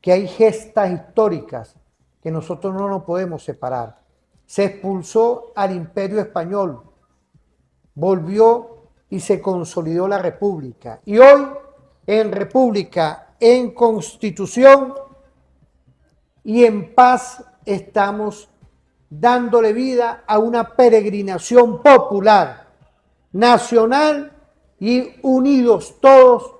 que hay gestas históricas que nosotros no nos podemos separar. Se expulsó al Imperio Español, volvió y se consolidó la República. Y hoy, en República, en Constitución y en paz, estamos dándole vida a una peregrinación popular, nacional, y unidos todos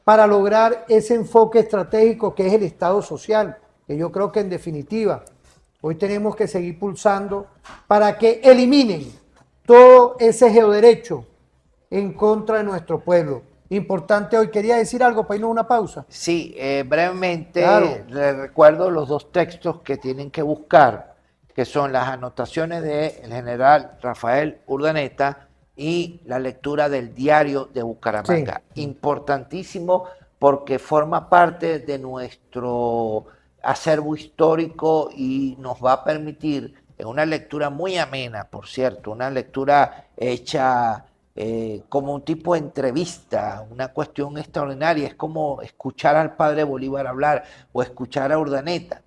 para lograr ese enfoque estratégico que es el Estado social, que yo creo que en definitiva hoy tenemos que seguir pulsando para que eliminen todo ese geoderecho en contra de nuestro pueblo. Importante hoy, quería decir algo para irnos a una pausa. Sí, brevemente, Claro. les recuerdo los dos textos que tienen que buscar, que son las anotaciones del general Rafael Urdaneta y la lectura del Diario de Bucaramanga. Sí. Importantísimo porque forma parte de nuestro acervo histórico y nos va a permitir, en una lectura muy amena, por cierto, una lectura hecha como un tipo de entrevista, una cuestión extraordinaria, es como escuchar al padre Bolívar hablar o escuchar a Urdaneta.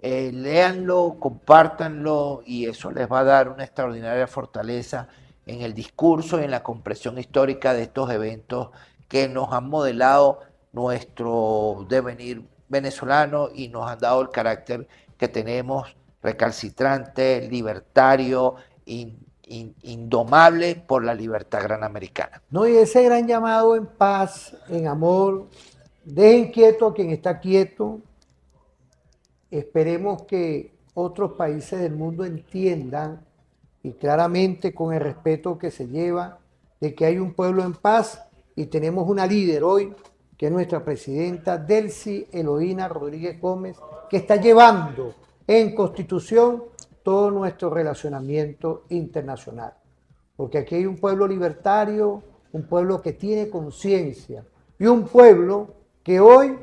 Léanlo, compártanlo y eso les va a dar una extraordinaria fortaleza en el discurso y en la comprensión histórica de estos eventos que nos han modelado nuestro devenir venezolano y nos han dado el carácter que tenemos, recalcitrante, libertario, indomable por la libertad gran americana. No, y ese gran llamado en paz, en amor, dejen quieto a quien está quieto. Esperemos que otros países del mundo entiendan, y claramente con el respeto que se lleva, de que hay un pueblo en paz y tenemos una líder hoy, que es nuestra presidenta Delcy Eloína Rodríguez Gómez, que está llevando en Constitución todo nuestro relacionamiento internacional. Porque aquí hay un pueblo libertario, un pueblo que tiene conciencia y un pueblo que hoy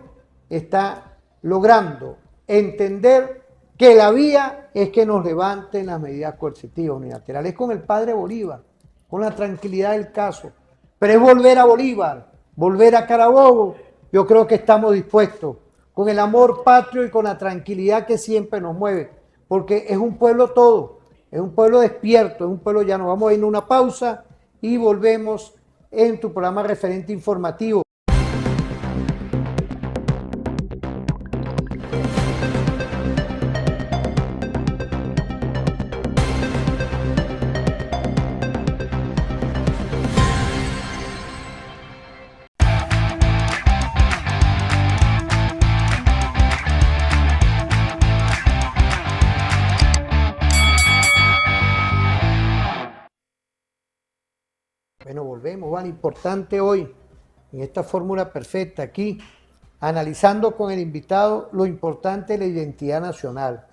está logrando entender que la vía es que nos levanten las medidas coercitivas unilaterales. Es con el padre Bolívar, con la tranquilidad del caso. Pero es volver a Bolívar, volver a Carabobo. Yo creo que estamos dispuestos, con el amor patrio y con la tranquilidad que siempre nos mueve, porque es un pueblo todo, es un pueblo despierto, es un pueblo llano. Vamos a ir a una pausa y volvemos en tu programa Referente Informativo. Bueno, volvemos, ¿vale? Importante hoy, en esta fórmula perfecta aquí, analizando con el invitado lo importante de la identidad nacional.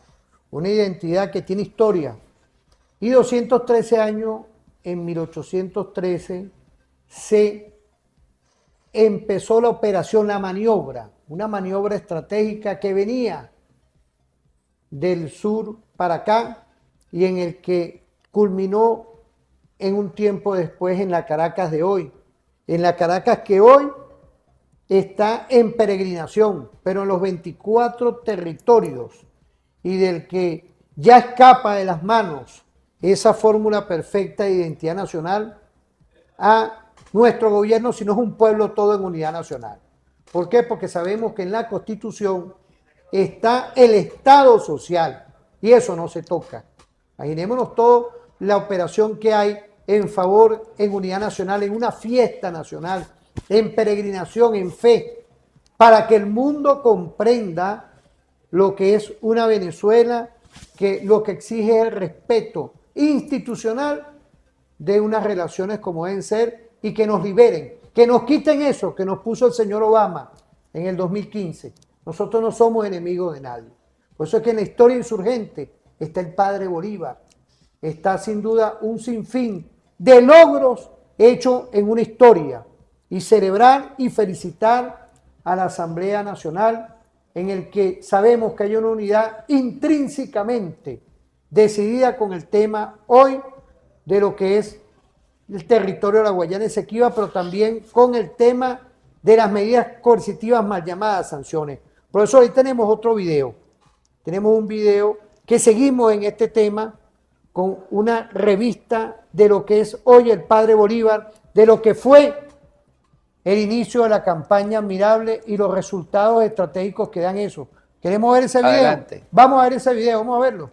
Una identidad que tiene historia. Y 213 años, en 1813, se empezó la operación La Maniobra, una maniobra estratégica que venía del sur para acá y en el que culminó en un tiempo después en la Caracas de hoy, en la Caracas que hoy está en peregrinación, pero en los 24 territorios y del que ya escapa de las manos esa fórmula perfecta de identidad nacional a nuestro gobierno, si no es un pueblo todo en unidad nacional. ¿Por qué? Porque sabemos que en la Constitución está el Estado social y eso no se toca. Imaginémonos toda la operación que hay en favor, en unidad nacional, en una fiesta nacional, en peregrinación, en fe, para que el mundo comprenda lo que es una Venezuela, que lo que exige es el respeto institucional de unas relaciones como deben ser y que nos liberen, que nos quiten eso que nos puso el señor Obama en el 2015. Nosotros no somos enemigos de nadie. Por eso es que en la historia insurgente está el padre Bolívar, está sin duda un sinfín de logros hechos en una historia, y celebrar y felicitar a la Asamblea Nacional, en el que sabemos que hay una unidad intrínsecamente decidida con el tema hoy de lo que es el territorio de la Guayana Esequiba, pero también con el tema de las medidas coercitivas mal llamadas sanciones. Por eso hoy tenemos otro video, tenemos un video que seguimos en este tema con una revista de lo que es hoy el padre Bolívar, de lo que fue el inicio de la campaña admirable y los resultados estratégicos que dan eso. ¿Queremos ver ese video? Adelante. Vamos a ver ese video, vamos a verlo.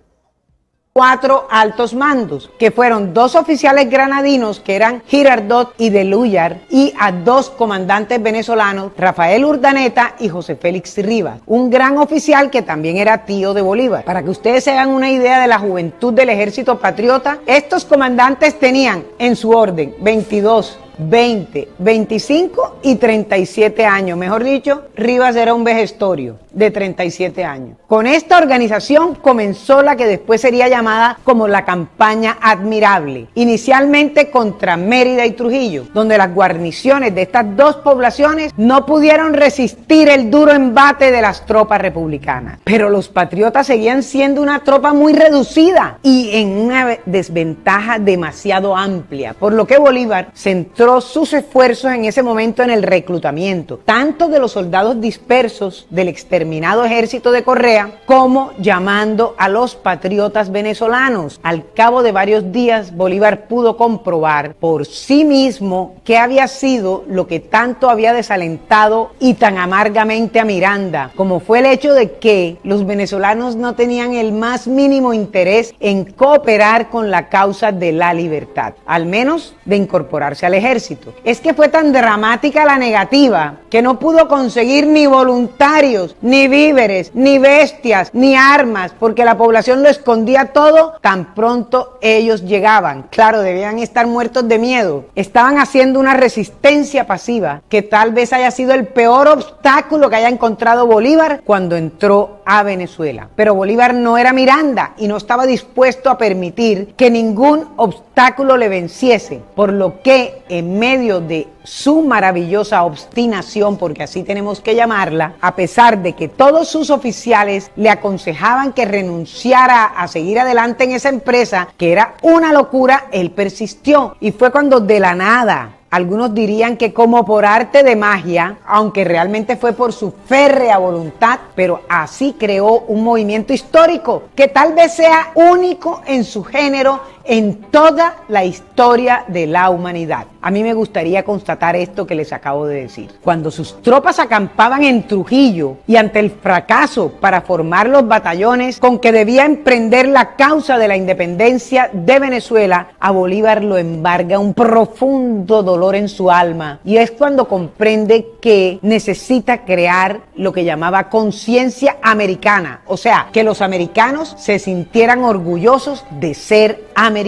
4 altos mandos, que fueron 2 oficiales granadinos, que eran Girardot y de Luyar, y a 2 comandantes venezolanos, Rafael Urdaneta y José Félix Rivas, un gran oficial que también era tío de Bolívar. Para que ustedes se hagan una idea de la juventud del ejército patriota, estos comandantes tenían en su orden 22, 20, 25 y 37 años. Mejor dicho, Rivas era un vejestorio de 37 años. Con esta organización comenzó la que después sería llamada como la Campaña Admirable, inicialmente contra Mérida y Trujillo, donde las guarniciones de estas dos poblaciones no pudieron resistir el duro embate de las tropas republicanas. Pero los patriotas seguían siendo una tropa muy reducida y en una desventaja demasiado amplia, por lo que Bolívar centró sus esfuerzos en ese momento en el reclutamiento, tanto de los soldados dispersos del exterminado ejército de Correa, como llamando a los patriotas venezolanos. Al cabo de varios días, Bolívar pudo comprobar por sí mismo qué había sido lo que tanto había desalentado y tan amargamente a Miranda, como fue el hecho de que los venezolanos no tenían el más mínimo interés en cooperar con la causa de la libertad, al menos de incorporarse al ejército. Es que fue tan dramática la negativa que no pudo conseguir ni voluntarios, ni víveres, ni bestias, ni armas, porque la población lo escondía todo tan pronto ellos llegaban. Claro, debían estar muertos de miedo. Estaban haciendo una resistencia pasiva que tal vez haya sido el peor obstáculo que haya encontrado Bolívar cuando entró a Venezuela. Pero Bolívar no era Miranda y no estaba dispuesto a permitir que ningún obstáculo le venciese, por lo que en medio de su maravillosa obstinación, porque así tenemos que llamarla, a pesar de que todos sus oficiales le aconsejaban que renunciara a seguir adelante en esa empresa, que era una locura, él persistió. Y fue cuando de la nada, algunos dirían que como por arte de magia, aunque realmente fue por su férrea voluntad, pero así creó un movimiento histórico que tal vez sea único en su género en toda la historia de la humanidad. A mí me gustaría constatar esto que les acabo de decir. Cuando sus tropas acampaban en Trujillo y ante el fracaso para formar los batallones con que debía emprender la causa de la independencia de Venezuela, a Bolívar lo embarga un profundo dolor en su alma, y es cuando comprende que necesita crear lo que llamaba conciencia americana, o sea, que los americanos se sintieran orgullosos de ser americanos.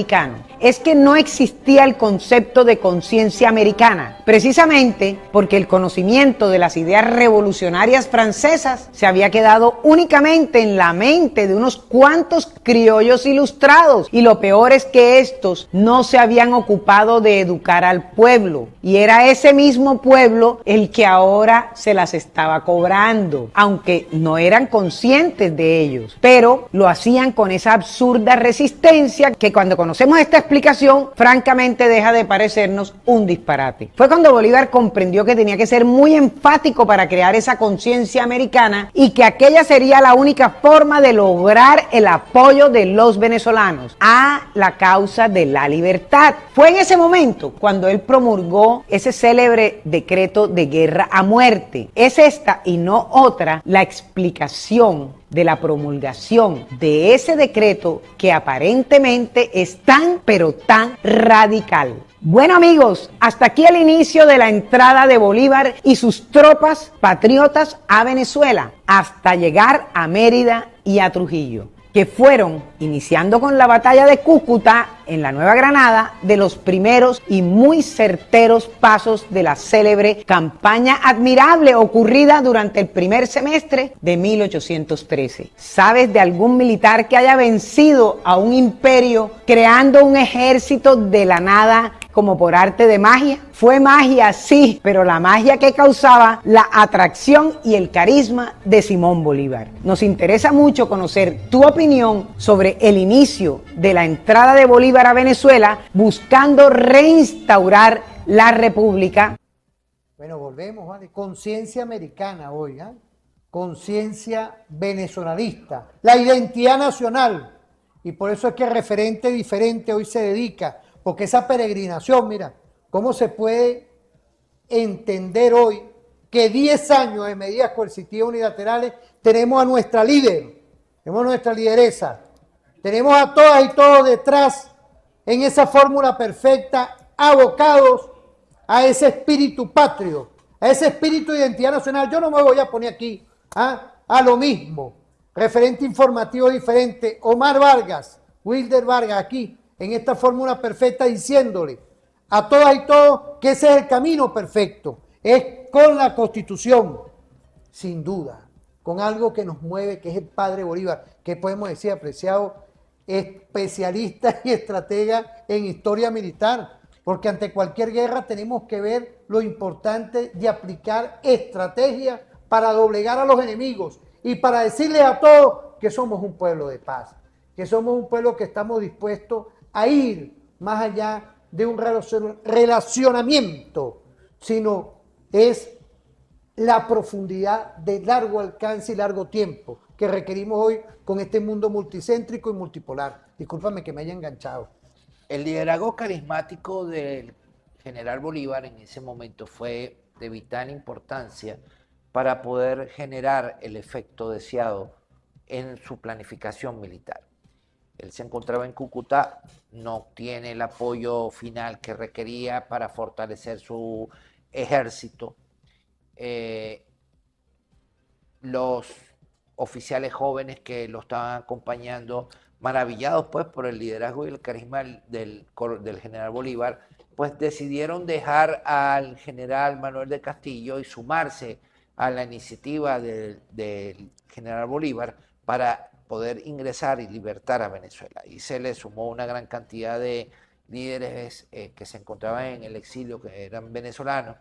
Es que no existía el concepto de conciencia americana, precisamente porque el conocimiento de las ideas revolucionarias francesas se había quedado únicamente en la mente de unos cuantos criollos ilustrados, y lo peor es que estos no se habían ocupado de educar al pueblo, y era ese mismo pueblo el que ahora se las estaba cobrando, aunque no eran conscientes de ellos, pero lo hacían con esa absurda resistencia que cuando conocemos esta explicación, francamente deja de parecernos un disparate. Fue cuando Bolívar comprendió que tenía que ser muy enfático para crear esa conciencia americana y que aquella sería la única forma de lograr el apoyo de los venezolanos a la causa de la libertad. Fue en ese momento cuando él promulgó ese célebre decreto de guerra a muerte. Es esta y no otra la explicación de la promulgación de ese decreto que aparentemente es tan, pero tan radical. Bueno amigos, hasta aquí el inicio de la entrada de Bolívar y sus tropas patriotas a Venezuela, hasta llegar a Mérida y a Trujillo, que fueron, iniciando con la batalla de Cúcuta en la Nueva Granada, de los primeros y muy certeros pasos de la célebre Campaña Admirable ocurrida durante el primer semestre de 1813. ¿Sabes de algún militar que haya vencido a un imperio creando un ejército de la nada como por arte de magia? Fue magia, sí, pero la magia que causaba la atracción y el carisma de Simón Bolívar. Nos interesa mucho conocer tu opinión sobre el inicio de la entrada de Bolívar a Venezuela buscando reinstaurar la república. Bueno, volvemos, ¿vale? Conciencia americana, oigan, conciencia venezolanista, la identidad nacional, y por eso es que el referente diferente hoy se dedica, porque esa peregrinación, mira, ¿cómo se puede entender hoy que 10 años de medidas coercitivas unilaterales tenemos a nuestra líder, tenemos a nuestra lideresa, tenemos a todas y todos detrás en esa fórmula perfecta, abocados a ese espíritu patrio, a ese espíritu de identidad nacional? Yo no me voy a poner aquí a lo mismo, referente informativo diferente, Omar Vargas, Wilder Vargas aquí, en esta fórmula perfecta, diciéndole a todas y todos que ese es el camino perfecto, es con la Constitución, sin duda, con algo que nos mueve, que es el padre Bolívar, que podemos decir, apreciado especialista y estratega en historia militar, porque ante cualquier guerra tenemos que ver lo importante de aplicar estrategias para doblegar a los enemigos y para decirles a todos que somos un pueblo de paz, que somos un pueblo que estamos dispuestos a ir más allá de un relacionamiento, sino es la profundidad de largo alcance y largo tiempo que requerimos hoy con este mundo multicéntrico y multipolar. Discúlpame que me haya enganchado. El liderazgo carismático del general Bolívar en ese momento fue de vital importancia para poder generar el efecto deseado en su planificación militar. Él se encontraba en Cúcuta, no obtiene el apoyo final que requería para fortalecer su ejército. Los oficiales jóvenes que lo estaban acompañando, maravillados pues por el liderazgo y el carisma del general Bolívar, pues decidieron dejar al general Manuel de Castillo y sumarse a la iniciativa del general Bolívar para poder ingresar y libertar a Venezuela. Y se le sumó una gran cantidad de líderes que se encontraban en el exilio, que eran venezolanos,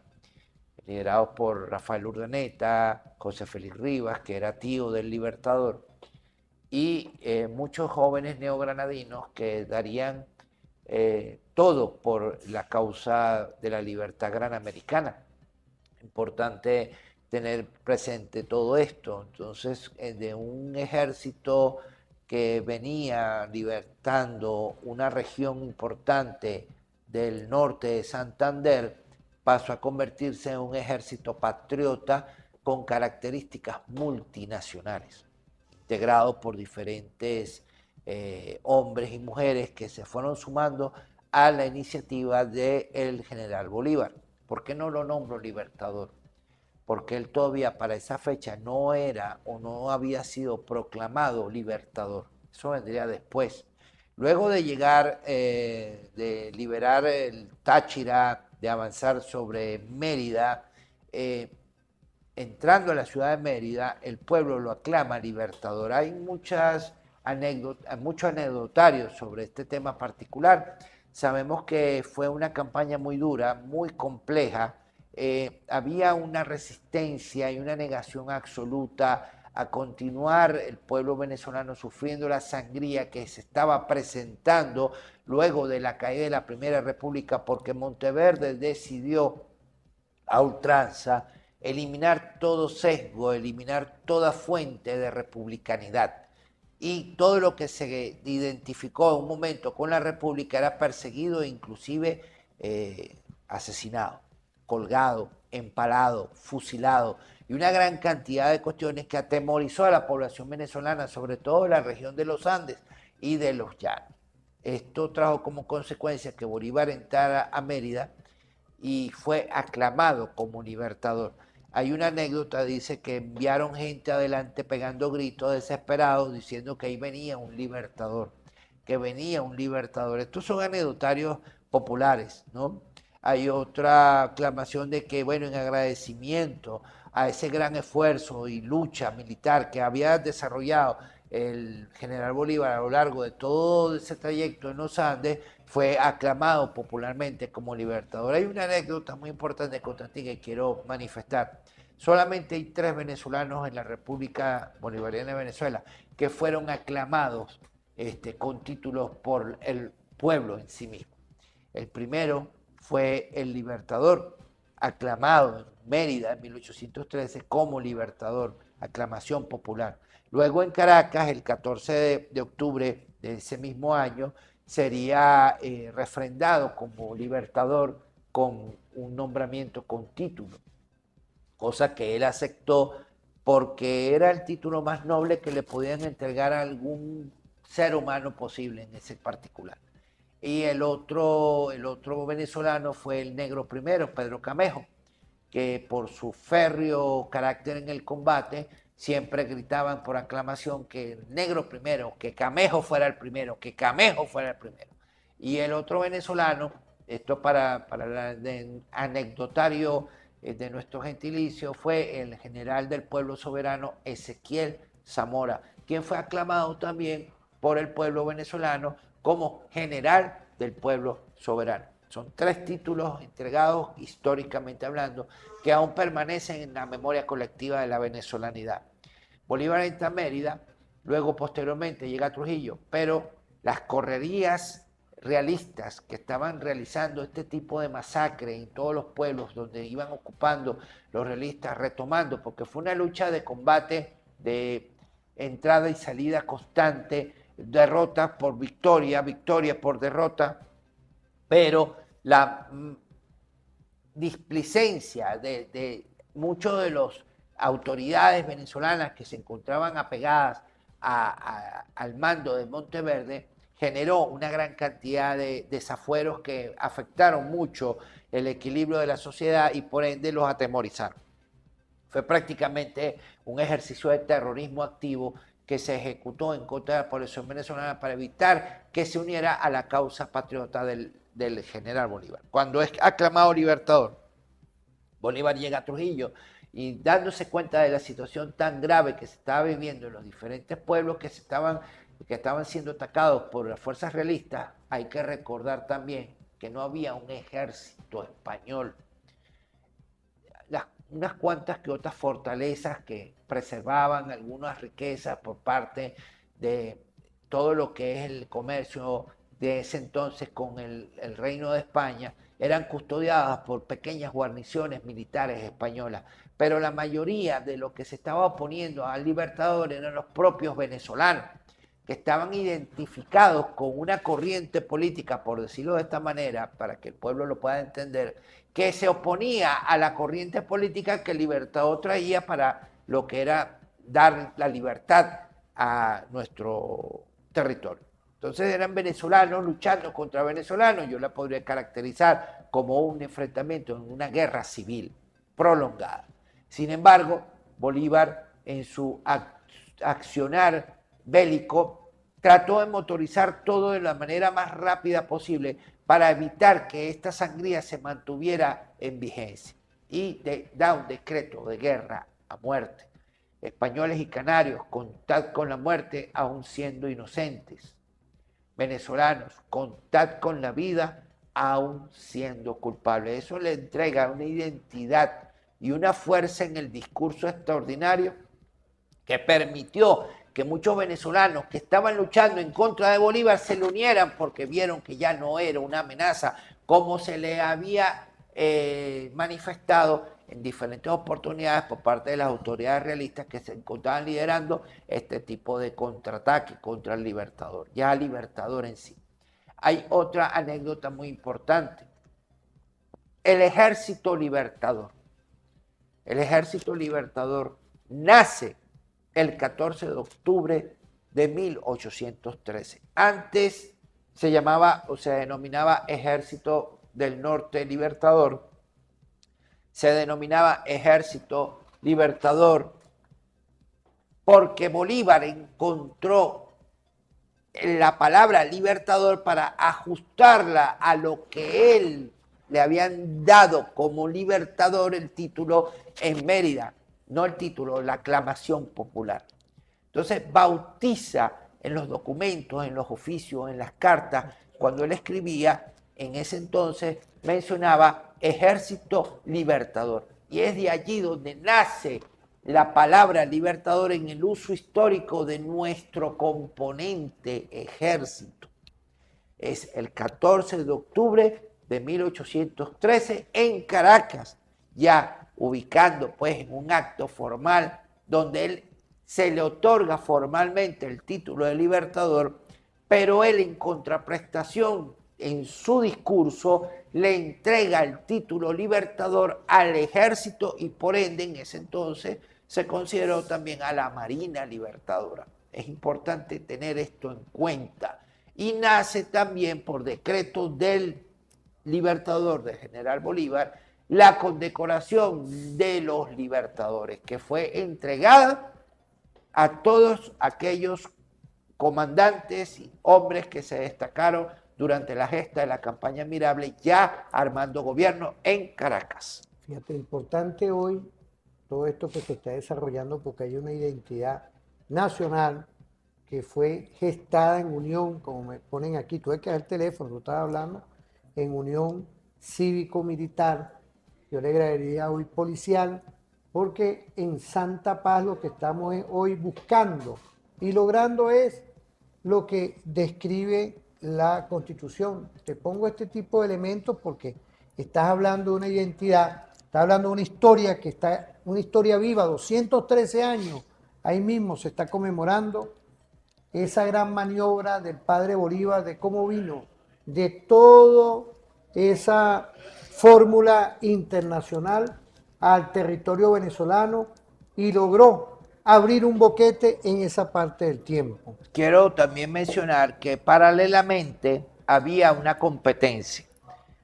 liderados por Rafael Urdaneta, José Félix Rivas, que era tío del Libertador, y muchos jóvenes neogranadinos que darían todo por la causa de la libertad granamericana. Importante tener presente todo esto. Entonces, de un ejército que venía libertando una región importante del norte de Santander, pasó a convertirse en un ejército patriota con características multinacionales, integrado por diferentes hombres y mujeres que se fueron sumando a la iniciativa del general Bolívar. ¿Por qué no lo nombro libertador? Porque él todavía para esa fecha no era o no había sido proclamado libertador. Eso vendría después. Luego de llegar, de liberar el Táchira, de avanzar sobre Mérida, entrando a la ciudad de Mérida, el pueblo lo aclama libertador. Hay muchos anecdotarios sobre este tema particular. Sabemos que fue una campaña muy dura, muy compleja. Había una resistencia y una negación absoluta a continuar el pueblo venezolano sufriendo la sangría que se estaba presentando luego de la caída de la Primera República, porque Monteverde decidió a ultranza eliminar todo sesgo, eliminar toda fuente de republicanidad. Y todo lo que se identificó en un momento con la República era perseguido e inclusive asesinado, colgado, empalado, fusilado, y una gran cantidad de cuestiones que atemorizó a la población venezolana, sobre todo en la región de los Andes y de los Llanos. Esto trajo como consecuencia que Bolívar entrara a Mérida y fue aclamado como libertador. Hay una anécdota, dice que enviaron gente adelante pegando gritos desesperados diciendo que ahí venía un libertador, que venía un libertador. Estos son anecdotarios populares, ¿no? Hay otra aclamación de que, bueno, en agradecimiento a ese gran esfuerzo y lucha militar que había desarrollado el general Bolívar a lo largo de todo ese trayecto en los Andes, fue aclamado popularmente como libertador. Hay una anécdota muy importante contra ti que quiero manifestar. Solamente hay 3 venezolanos en la República Bolivariana de Venezuela que fueron aclamados con títulos por el pueblo en sí mismo. El primero fue el libertador, aclamado en Mérida en 1813 como libertador, aclamación popular. Luego en Caracas, el 14 de octubre de ese mismo año, sería refrendado como libertador con un nombramiento con título, cosa que él aceptó porque era el título más noble que le podían entregar a algún ser humano posible en ese particular. Y el otro venezolano fue el negro primero, Pedro Camejo, que por su férreo carácter en el combate siempre gritaban por aclamación que el negro primero, que Camejo fuera el primero, que Camejo fuera el primero. Y el otro venezolano esto para el anecdotario de nuestro gentilicio, fue el general del pueblo soberano Ezequiel Zamora, quien fue aclamado también por el pueblo venezolano como general del pueblo soberano. Son 3 títulos entregados históricamente hablando que aún permanecen en la memoria colectiva de la venezolanidad. Bolívar entra a Mérida, luego posteriormente llega a Trujillo, pero las correrías realistas que estaban realizando este tipo de masacre en todos los pueblos donde iban ocupando los realistas, retomando, porque fue una lucha de combate, de entrada y salida constante, derrota por victoria, victoria por derrota, pero la displicencia de muchos de las autoridades venezolanas que se encontraban apegadas al mando de Monteverde generó una gran cantidad de desafueros que afectaron mucho el equilibrio de la sociedad y por ende los atemorizaron. Fue prácticamente un ejercicio de terrorismo activo que se ejecutó en contra de la población venezolana para evitar que se uniera a la causa patriota del general Bolívar. Cuando es aclamado libertador, Bolívar llega a Trujillo y dándose cuenta de la situación tan grave que se estaba viviendo en los diferentes pueblos que estaban siendo atacados por las fuerzas realistas, hay que recordar también que no había un ejército español. Unas cuantas que otras fortalezas que preservaban algunas riquezas por parte de todo lo que es el comercio de ese entonces con el Reino de España, eran custodiadas por pequeñas guarniciones militares españolas, pero la mayoría de lo que se estaba oponiendo al Libertador eran los propios venezolanos, que estaban identificados con una corriente política, por decirlo de esta manera, para que el pueblo lo pueda entender, que se oponía a la corriente política que el Libertador traía para lo que era dar la libertad a nuestro territorio. Entonces eran venezolanos luchando contra venezolanos, yo la podría caracterizar como un enfrentamiento en una guerra civil prolongada. Sin embargo, Bolívar en su accionar bélico trató de motorizar todo de la manera más rápida posible para evitar que esta sangría se mantuviera en vigencia y da un decreto de guerra a muerte. Españoles y canarios, contad con la muerte aún siendo inocentes. Venezolanos, contad con la vida aún siendo culpables. Eso le entrega una identidad y una fuerza en el discurso extraordinario que permitió que muchos venezolanos que estaban luchando en contra de Bolívar se le unieran porque vieron que ya no era una amenaza como se le había manifestado en diferentes oportunidades por parte de las autoridades realistas que se encontraban liderando este tipo de contraataque contra el Libertador, ya el Libertador en sí. Hay otra anécdota muy importante. El Ejército Libertador. El Ejército Libertador nace el 14 de octubre de 1813. Antes se llamaba o se denominaba Ejército del Norte Libertador, se denominaba Ejército Libertador porque Bolívar encontró la palabra libertador para ajustarla a lo que él le habían dado como libertador el título en Mérida, no el título, la aclamación popular. Entonces bautiza en los documentos, en los oficios, en las cartas, cuando él escribía, en ese entonces mencionaba Ejército Libertador. Y es de allí donde nace la palabra libertador en el uso histórico de nuestro componente ejército. Es el 14 de octubre de 1813 en Caracas, ya ubicando pues en un acto formal donde él se le otorga formalmente el título de libertador, pero él en contraprestación en su discurso le entrega el título libertador al ejército y por ende en ese entonces se consideró también a la Marina Libertadora. Es importante tener esto en cuenta. Y nace también por decreto del libertador de General Bolívar la condecoración de los libertadores, que fue entregada a todos aquellos comandantes y hombres que se destacaron durante la gesta de la campaña Admirable, ya armando gobierno en Caracas. Fíjate, importante hoy todo esto que se está desarrollando porque hay una identidad nacional que fue gestada en unión, como me ponen aquí, tú ves que es el teléfono, tú estás hablando, en unión cívico-militar, yo le agregaría hoy policial, porque en Santa Paz lo que estamos hoy buscando y logrando es lo que describe la Constitución. Te pongo este tipo de elementos porque estás hablando de una identidad, estás hablando de una historia que está, una historia viva, 213 años, ahí mismo se está conmemorando esa gran maniobra del padre Bolívar, de cómo vino, de toda esa fórmula internacional al territorio venezolano y logró abrir un boquete en esa parte del tiempo. Quiero también mencionar que paralelamente había una competencia,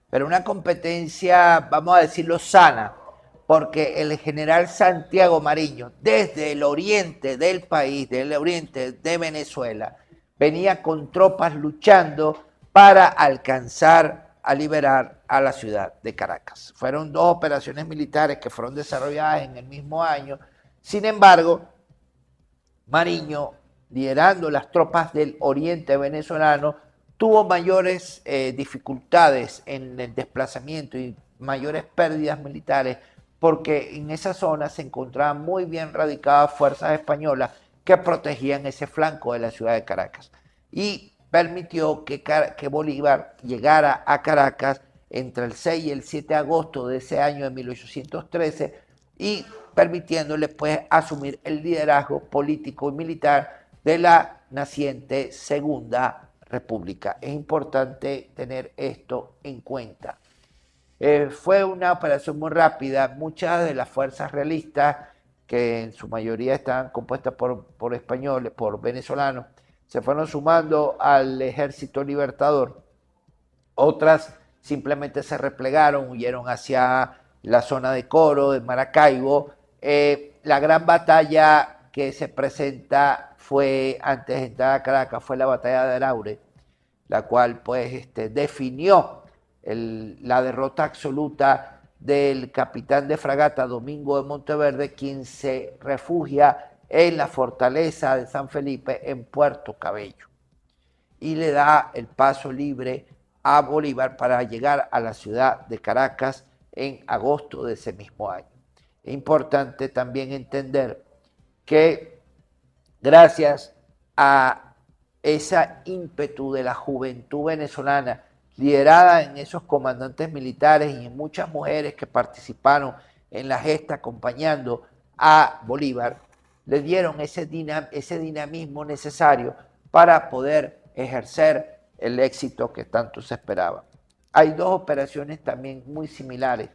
pero una competencia, vamos a decirlo, sana, porque el general Santiago Mariño, desde el oriente del país, del oriente de Venezuela, venía con tropas luchando para alcanzar a liberar a la ciudad de Caracas. Fueron 2 operaciones militares que fueron desarrolladas en el mismo año. Sin embargo, Mariño, liderando las tropas del oriente venezolano, tuvo mayores dificultades en el desplazamiento y mayores pérdidas militares porque en esa zona se encontraban muy bien radicadas fuerzas españolas que protegían ese flanco de la ciudad de Caracas. Y permitió que Bolívar llegara a Caracas entre el 6 y el 7 de agosto de ese año de 1813 y permitiéndole pues asumir el liderazgo político y militar de la naciente Segunda República. Es importante tener esto en cuenta. Fue una operación muy rápida. Muchas de las fuerzas realistas, que en su mayoría estaban compuestas por españoles, por venezolanos, se fueron sumando al ejército libertador. Otras simplemente se replegaron, huyeron hacia la zona de Coro, de Maracaibo. La gran batalla que se presenta fue, antes de entrar a Caracas, fue la batalla de Araure, la cual pues definió la derrota absoluta del capitán de fragata Domingo de Monteverde, quien se refugia en la fortaleza de San Felipe en Puerto Cabello y le da el paso libre a Bolívar para llegar a la ciudad de Caracas en agosto de ese mismo año. Es importante también entender que gracias a esa ímpetu de la juventud venezolana, liderada en esos comandantes militares y en muchas mujeres que participaron en la gesta acompañando a Bolívar, le dieron ese dinamismo necesario para poder ejercer el éxito que tanto se esperaba. Hay 2 operaciones también muy similares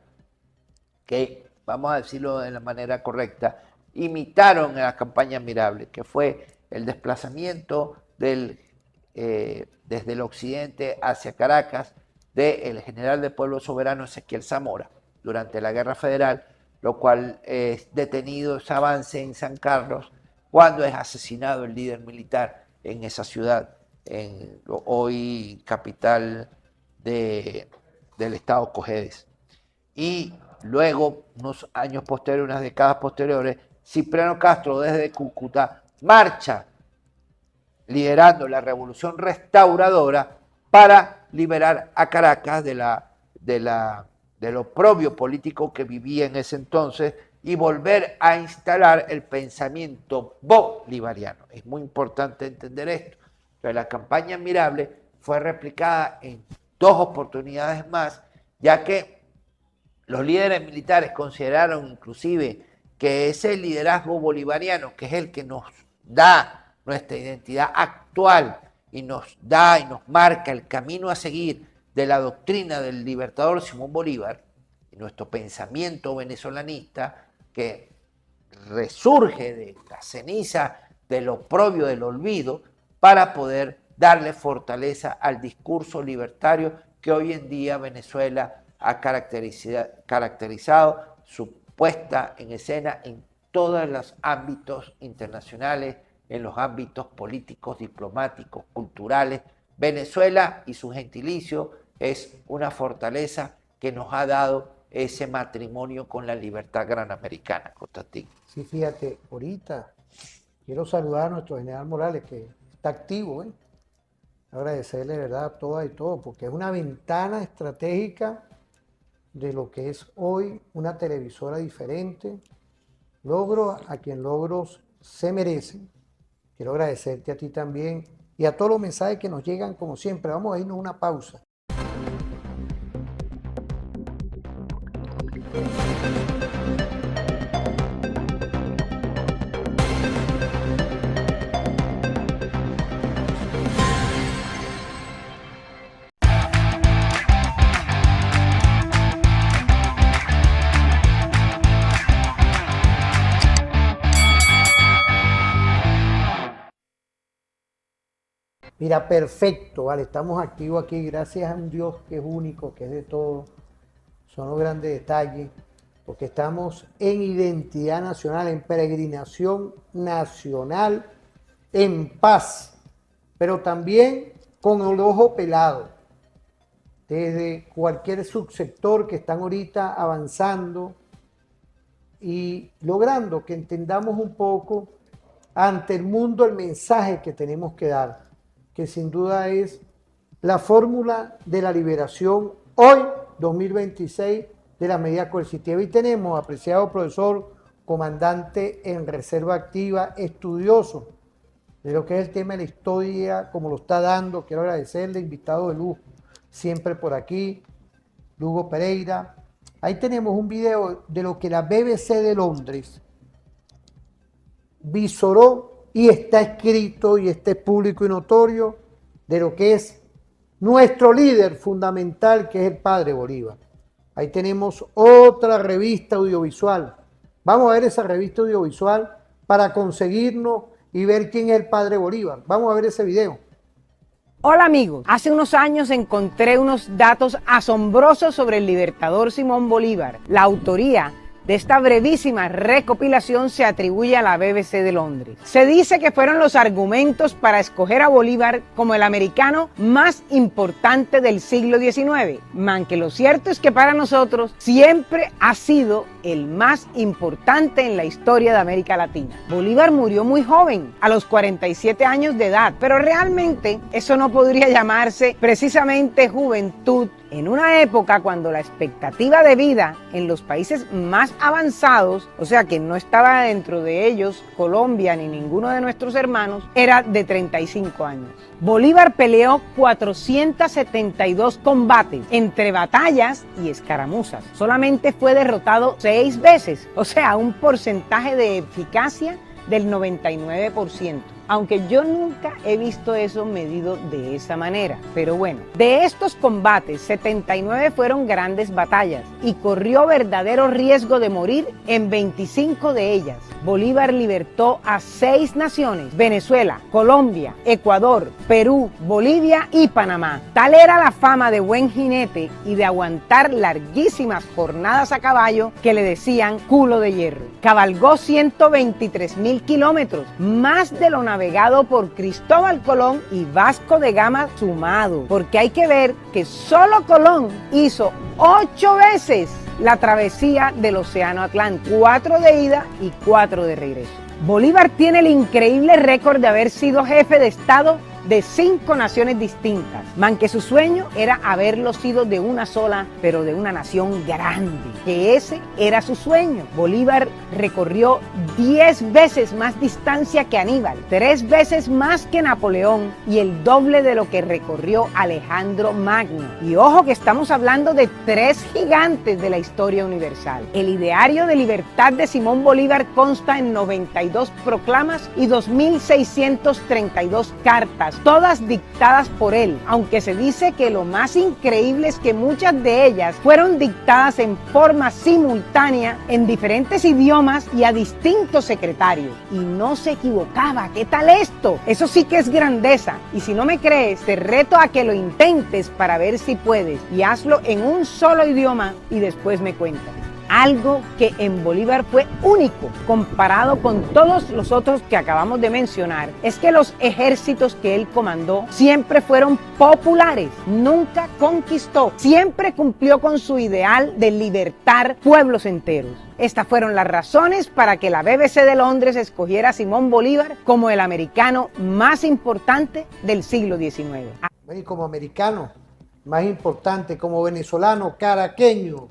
que, vamos a decirlo de la manera correcta, imitaron a la campaña Admirable, que fue el desplazamiento desde el occidente hacia Caracas del general de Pueblo Soberano Ezequiel Zamora durante la Guerra Federal, lo cual es detenido ese avance en San Carlos cuando es asesinado el líder militar en esa ciudad, en hoy capital del estado Cojedes. Y luego, unos años posteriores, unas décadas posteriores, Cipriano Castro desde Cúcuta marcha liderando la revolución restauradora para liberar a Caracas del oprobio político que vivía en ese entonces y volver a instalar el pensamiento bolivariano. Es muy importante entender esto. Pero la campaña Admirable fue replicada en 2 oportunidades más, ya que los líderes militares consideraron inclusive que ese liderazgo bolivariano, que es el que nos da nuestra identidad actual y nos da y nos marca el camino a seguir de la doctrina del libertador Simón Bolívar y nuestro pensamiento venezolanista que resurge de la ceniza del oprobio del olvido para poder darle fortaleza al discurso libertario que hoy en día Venezuela ha caracterizado su puesta en escena en todos los ámbitos internacionales, en los ámbitos políticos, diplomáticos, culturales, Venezuela y su gentilicio es una fortaleza que nos ha dado ese matrimonio con la libertad gran americana, Constantín. Sí, fíjate, ahorita quiero saludar a nuestro general Morales, que está activo, ¿eh? Agradecerle, de verdad, a todas y todos, porque es una ventana estratégica de lo que es hoy una televisora diferente. Logro a quien logros se merecen. Quiero agradecerte a ti también y a todos los mensajes que nos llegan como siempre. Vamos a irnos a una pausa. Mira, perfecto, vale, estamos activos aquí gracias a un Dios que es único, que es de todo. Son los grandes detalles, porque estamos en identidad nacional, en peregrinación nacional, en paz, pero también con el ojo pelado. Desde cualquier subsector que están ahorita avanzando y logrando que entendamos un poco ante el mundo el mensaje que tenemos que dar, que sin duda es la fórmula de la liberación hoy, 2026, de la medida coercitiva. Y tenemos, apreciado profesor, comandante en reserva activa, estudioso de lo que es el tema de la historia, como lo está dando. Quiero agradecerle, invitado de lujo, siempre por aquí, Lugo Pereira. Ahí tenemos un video de lo que la BBC de Londres visoró y está escrito y está público y notorio de lo que es nuestro líder fundamental, que es el Padre Bolívar. Ahí tenemos otra revista audiovisual. Vamos a ver esa revista audiovisual para conseguirnos y ver quién es el Padre Bolívar. Vamos a ver ese video. Hola amigos, hace unos años encontré unos datos asombrosos sobre el libertador Simón Bolívar. La autoría de esta brevísima recopilación se atribuye a la BBC de Londres. Se dice que fueron los argumentos para escoger a Bolívar como el americano más importante del siglo XIX, aunque lo cierto es que para nosotros siempre ha sido el más importante en la historia de América Latina. Bolívar murió muy joven, a los 47 años de edad, pero realmente eso no podría llamarse precisamente juventud en una época cuando la expectativa de vida en los países más avanzados, o sea que no estaba dentro de ellos Colombia ni ninguno de nuestros hermanos, era de 35 años. Bolívar peleó 472 combates entre batallas y escaramuzas. Solamente fue derrotado 6 veces, o sea, un porcentaje de eficacia del 99%. Aunque yo nunca he visto eso medido de esa manera. Pero bueno, de estos combates, 79 fueron grandes batallas y corrió verdadero riesgo de morir en 25 de ellas. Bolívar libertó a 6 naciones: Venezuela, Colombia, Ecuador, Perú, Bolivia y Panamá. Tal era la fama de buen jinete y de aguantar larguísimas jornadas a caballo que le decían culo de hierro. Cabalgó 123.000 kilómetros, más de lo navegado por Cristóbal Colón y Vasco de Gama sumado, porque hay que ver que solo Colón hizo 8 veces la travesía del Océano Atlántico, 4 de ida y 4 de regreso. Bolívar tiene el increíble récord de haber sido jefe de Estado de 5 naciones distintas, aunque su sueño era haberlo sido de una sola, pero de una nación grande, que ese era su sueño. Bolívar recorrió 10 veces más distancia que Aníbal, 3 veces más que Napoleón y el doble de lo que recorrió Alejandro Magno. Y ojo que estamos hablando de 3 gigantes de la historia universal. El ideario de libertad de Simón Bolívar consta en 92 proclamas y 2.632 cartas, todas dictadas por él, aunque se dice que lo más increíble es que muchas de ellas fueron dictadas en forma simultánea en diferentes idiomas y a distintos secretarios. Y no se equivocaba. ¿Qué tal esto? Eso sí que es grandeza. Y si no me crees, te reto a que lo intentes para ver si puedes. Y hazlo en un solo idioma y después me cuentas. Algo que en Bolívar fue único comparado con todos los otros que acabamos de mencionar es que los ejércitos que él comandó siempre fueron populares, nunca conquistó, siempre cumplió con su ideal de libertar pueblos enteros. Estas fueron las razones para que la BBC de Londres escogiera a Simón Bolívar como el americano más importante del siglo XIX. Y como americano más importante, como venezolano, caraqueño,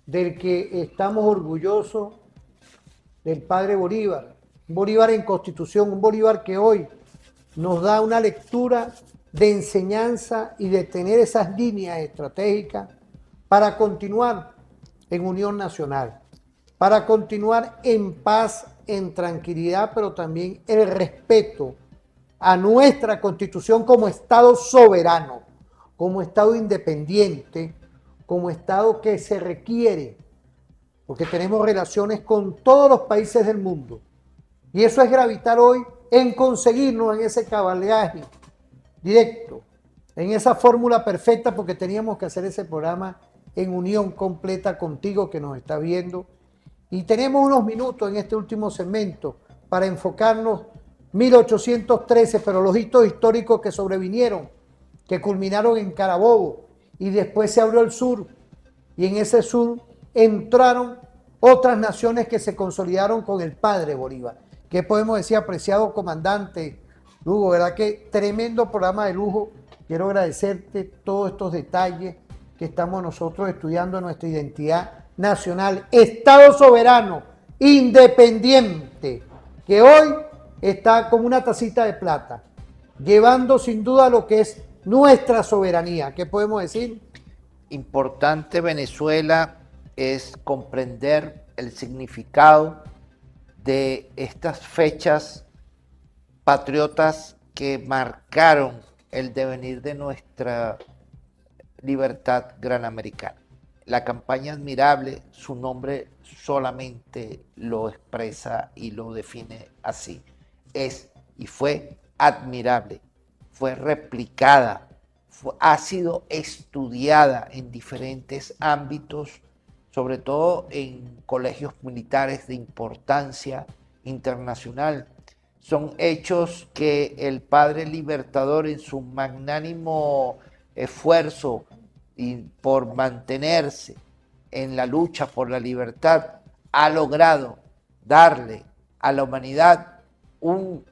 del que estamos orgullosos, del padre Bolívar. Un Bolívar en Constitución, un Bolívar que hoy nos da una lectura de enseñanza y de tener esas líneas estratégicas para continuar en unión nacional, para continuar en paz, en tranquilidad, pero también el respeto a nuestra Constitución como Estado soberano, como Estado independiente, como Estado que se requiere, porque tenemos relaciones con todos los países del mundo. Y eso es gravitar hoy en conseguirnos en ese cabalgaje directo, en esa fórmula perfecta, porque teníamos que hacer ese programa en unión completa contigo que nos está viendo. Y tenemos unos minutos en este último segmento para enfocarnos 1813, pero los hitos históricos que sobrevinieron, que culminaron en Carabobo, y después se abrió el sur, y en ese sur entraron otras naciones que se consolidaron con el padre Bolívar. ¿Qué podemos decir, apreciado comandante Lugo? ¿Verdad que tremendo programa de lujo? Quiero agradecerte todos estos detalles que estamos nosotros estudiando en nuestra identidad nacional, Estado soberano, independiente, que hoy está como una tacita de plata, llevando sin duda lo que es nuestra soberanía. ¿Qué podemos decir? Importante Venezuela es comprender el significado de estas fechas patriotas que marcaron el devenir de nuestra libertad granamericana. La campaña admirable, su nombre solamente lo expresa y lo define así. Es y fue admirable, fue replicada, ha sido estudiada en diferentes ámbitos, sobre todo en colegios militares de importancia internacional. Son hechos que el padre libertador, en su magnánimo esfuerzo y por mantenerse en la lucha por la libertad, ha logrado darle a la humanidad un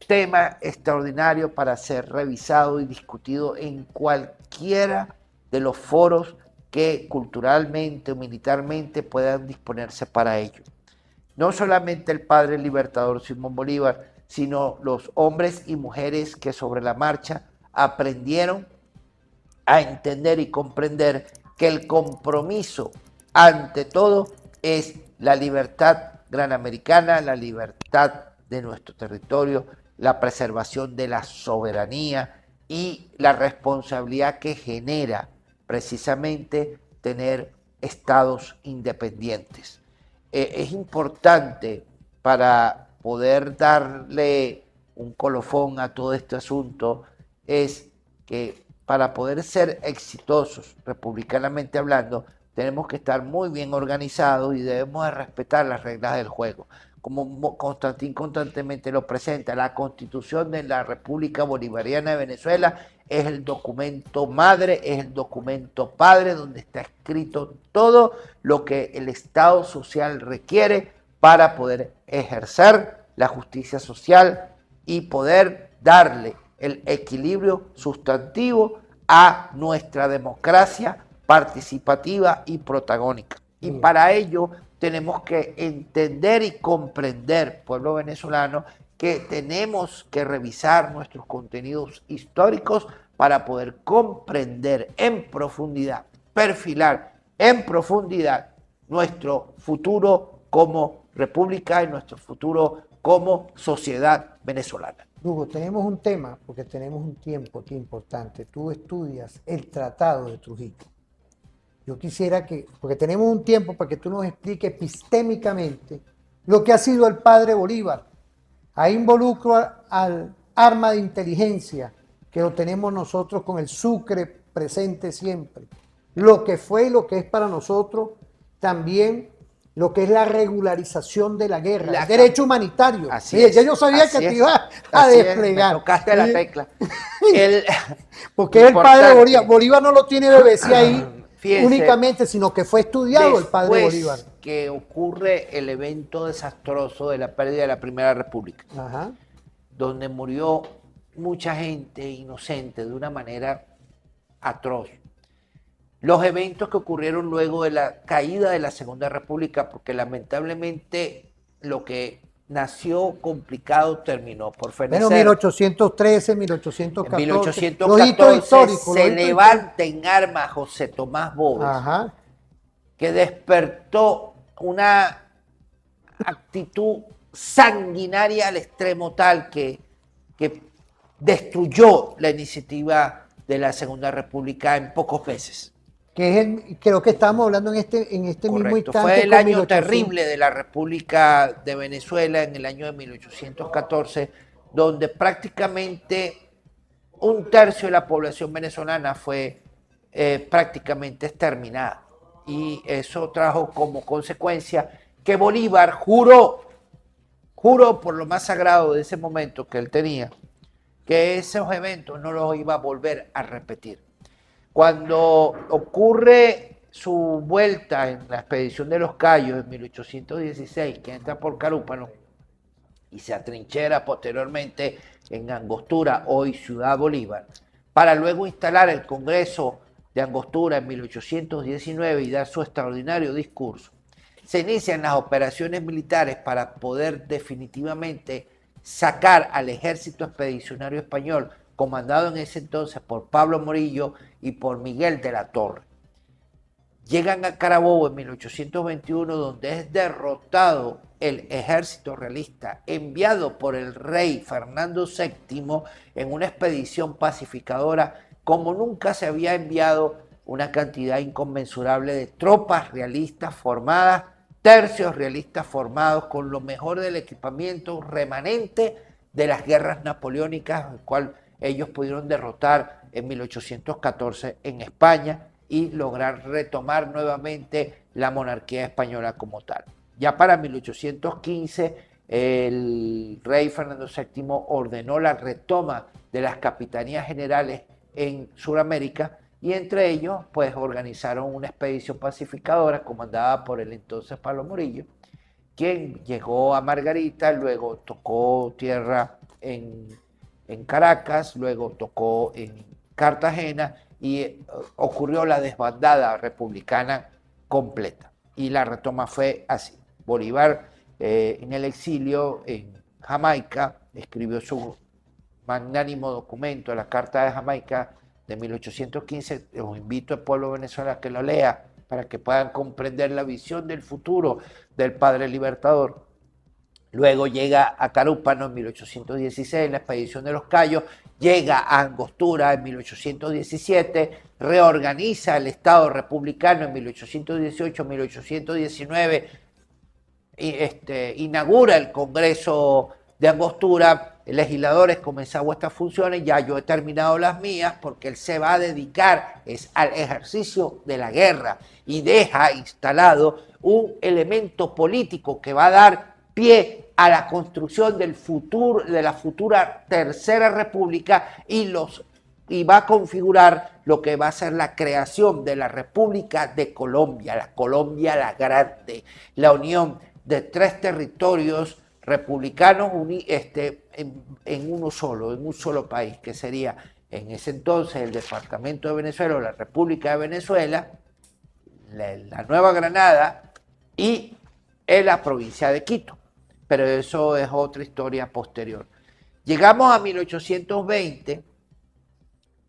tema extraordinario para ser revisado y discutido en cualquiera de los foros que culturalmente o militarmente puedan disponerse para ello. No solamente el padre libertador Simón Bolívar, sino los hombres y mujeres que sobre la marcha aprendieron a entender y comprender que el compromiso ante todo es la libertad granamericana, la libertad de nuestro territorio, la preservación de la soberanía y la responsabilidad que genera precisamente tener estados independientes. Es importante, para poder darle un colofón a todo este asunto, es que para poder ser exitosos republicanamente hablando, tenemos que estar muy bien organizados y debemos de respetar las reglas del juego. Como Constantín constantemente lo presenta, la Constitución de la República Bolivariana de Venezuela es el documento madre, es el documento padre, donde está escrito todo lo que el Estado social requiere para poder ejercer la justicia social y poder darle el equilibrio sustantivo a nuestra democracia participativa y protagónica. Y para ello tenemos que entender y comprender, pueblo venezolano, que tenemos que revisar nuestros contenidos históricos para poder comprender en profundidad, perfilar en profundidad nuestro futuro como república y nuestro futuro como sociedad venezolana. Lugo, tenemos un tema, porque tenemos un tiempo aquí importante. Tú estudias el Tratado de Trujillo. Yo quisiera que, porque tenemos un tiempo para que tú nos expliques epistémicamente lo que ha sido el padre Bolívar. Ahí involucro al arma de inteligencia, que lo tenemos nosotros con el Sucre presente siempre. Lo que fue y lo que es para nosotros también lo que es la regularización de la guerra, el La- derecho humanitario. Así Mire, es, ya yo sabía que así te es, iba a así es, desplegar. me tocaste la tecla. El- Porque es el padre de importante, Bolívar. Bolívar no lo tiene de decir ahí fíjense, únicamente, sino que fue estudiado el padre después Bolívar. que ocurre el evento desastroso de la pérdida de la Primera República, Ajá. donde murió mucha gente inocente de una manera atroz. Los eventos que ocurrieron luego de la caída de la Segunda República, porque lamentablemente lo que nació complicado terminó por fenecer. Bueno, 1813, En 1814. 1814 los hitos históricos. se los hitos levanta en armas José Tomás Bóves, Ajá. que despertó una actitud sanguinaria al extremo tal que destruyó la iniciativa de la Segunda República en pocos meses. Que es creo que estamos hablando en este mismo Correcto. instante. Fue el con año 1800. terrible de la República de Venezuela en el año de 1814, donde prácticamente un tercio de la población venezolana fue prácticamente exterminada. Y eso trajo como consecuencia que Bolívar juró por lo más sagrado de ese momento que él tenía, que esos eventos no los iba a volver a repetir. Cuando ocurre su vuelta en la expedición de los Cayos en 1816, que entra por Carúpano y se atrinchera posteriormente en Angostura, hoy Ciudad Bolívar, para luego instalar el Congreso de Angostura en 1819 y dar su extraordinario discurso, se inician las operaciones militares para poder definitivamente sacar al ejército expedicionario español, comandado en ese entonces por Pablo Morillo y por Miguel de la Torre. Llegan a Carabobo en 1821, donde es derrotado el ejército realista enviado por el rey Fernando VII en una expedición pacificadora como nunca se había enviado una cantidad inconmensurable de tropas realistas formadas, tercios realistas formados con lo mejor del equipamiento remanente de las guerras napoleónicas, el cual ellos pudieron derrotar en 1814 en España y lograr retomar nuevamente la monarquía española como tal. Ya para 1815, el rey Fernando VII ordenó la retoma de las capitanías generales en Sudamérica y entre ellos pues organizaron una expedición pacificadora comandada por el entonces Pablo Morillo, quien llegó a Margarita, luego tocó tierra en Caracas, luego tocó en Cartagena y ocurrió la desbandada republicana completa. Y la retoma fue así. Bolívar en el exilio en Jamaica escribió su magnánimo documento, la Carta de Jamaica de 1815. Los invito al pueblo venezolano a que lo lea para que puedan comprender la visión del futuro del padre libertador. Luego llega a Carúpano en 1816, la expedición de los Cayos, llega a Angostura en 1817, reorganiza el Estado republicano en 1818-1819, inaugura el Congreso de Angostura, legisladores comenzaron estas funciones, ya yo he terminado las mías porque él se va a dedicar al ejercicio de la guerra y deja instalado un elemento político que va a dar pie a la construcción del futuro, de la futura Tercera República y va a configurar lo que va a ser la creación de la República de Colombia, la Colombia la Grande, la unión de tres territorios republicanos en un solo país, que sería en ese entonces el Departamento de Venezuela o la República de Venezuela, la Nueva Granada y la provincia de Quito. Pero eso es otra historia posterior. Llegamos a 1820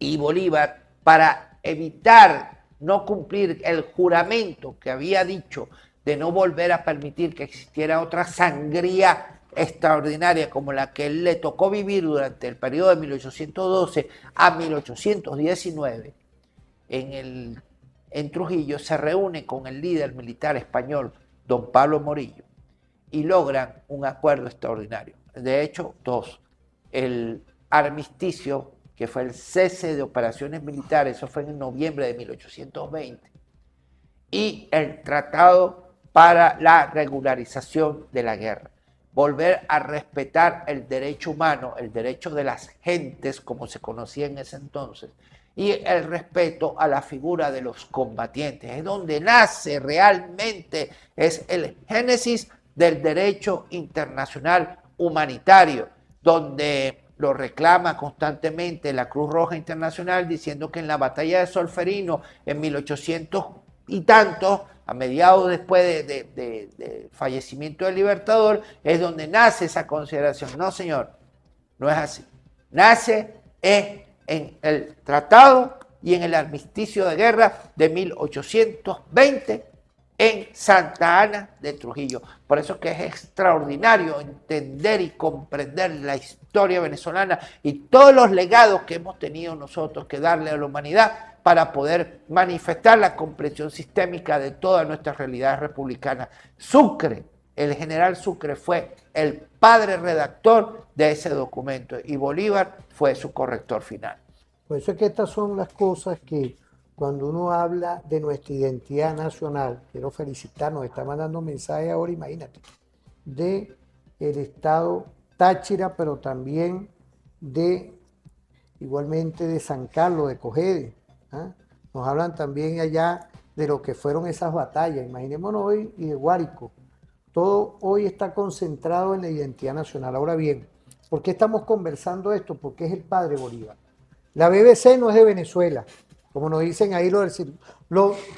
y Bolívar, para evitar no cumplir el juramento que había dicho de no volver a permitir que existiera otra sangría extraordinaria como la que él le tocó vivir durante el periodo de 1812 a 1819, en Trujillo se reúne con el líder militar español, don Pablo Morillo, y logran un acuerdo extraordinario. De hecho, dos. El armisticio, que fue el cese de operaciones militares, eso fue en noviembre de 1820, y el Tratado para la Regularización de la Guerra. Volver a respetar el derecho humano, el derecho de las gentes, como se conocía en ese entonces, y el respeto a la figura de los combatientes. Es donde nace realmente, es el génesis del derecho internacional humanitario, donde lo reclama constantemente la Cruz Roja Internacional, diciendo que en la batalla de Solferino, en 1800 y tantos, a mediados después de fallecimiento del Libertador, es donde nace esa consideración. No, señor, no es así. Nace en el tratado y en el armisticio de guerra de 1820 en Santa Ana de Trujillo. Por eso que es extraordinario entender y comprender la historia venezolana y todos los legados que hemos tenido nosotros que darle a la humanidad para poder manifestar la comprensión sistémica de todas nuestras realidades republicanas. Sucre, el general Sucre fue el padre redactor de ese documento y Bolívar fue su corrector final. Por eso es que estas son las cosas que cuando uno habla de nuestra identidad nacional, quiero felicitarnos, está mandando mensajes ahora, imagínate, de el estado Táchira, pero también igualmente de San Carlos, de Cogede. ¿Ah? Nos hablan también allá de lo que fueron esas batallas, imaginémonos hoy, y de Guárico. Todo hoy está concentrado en la identidad nacional. Ahora bien, ¿por qué estamos conversando esto? Porque es el padre Bolívar. La BBC no es de Venezuela, como nos dicen ahí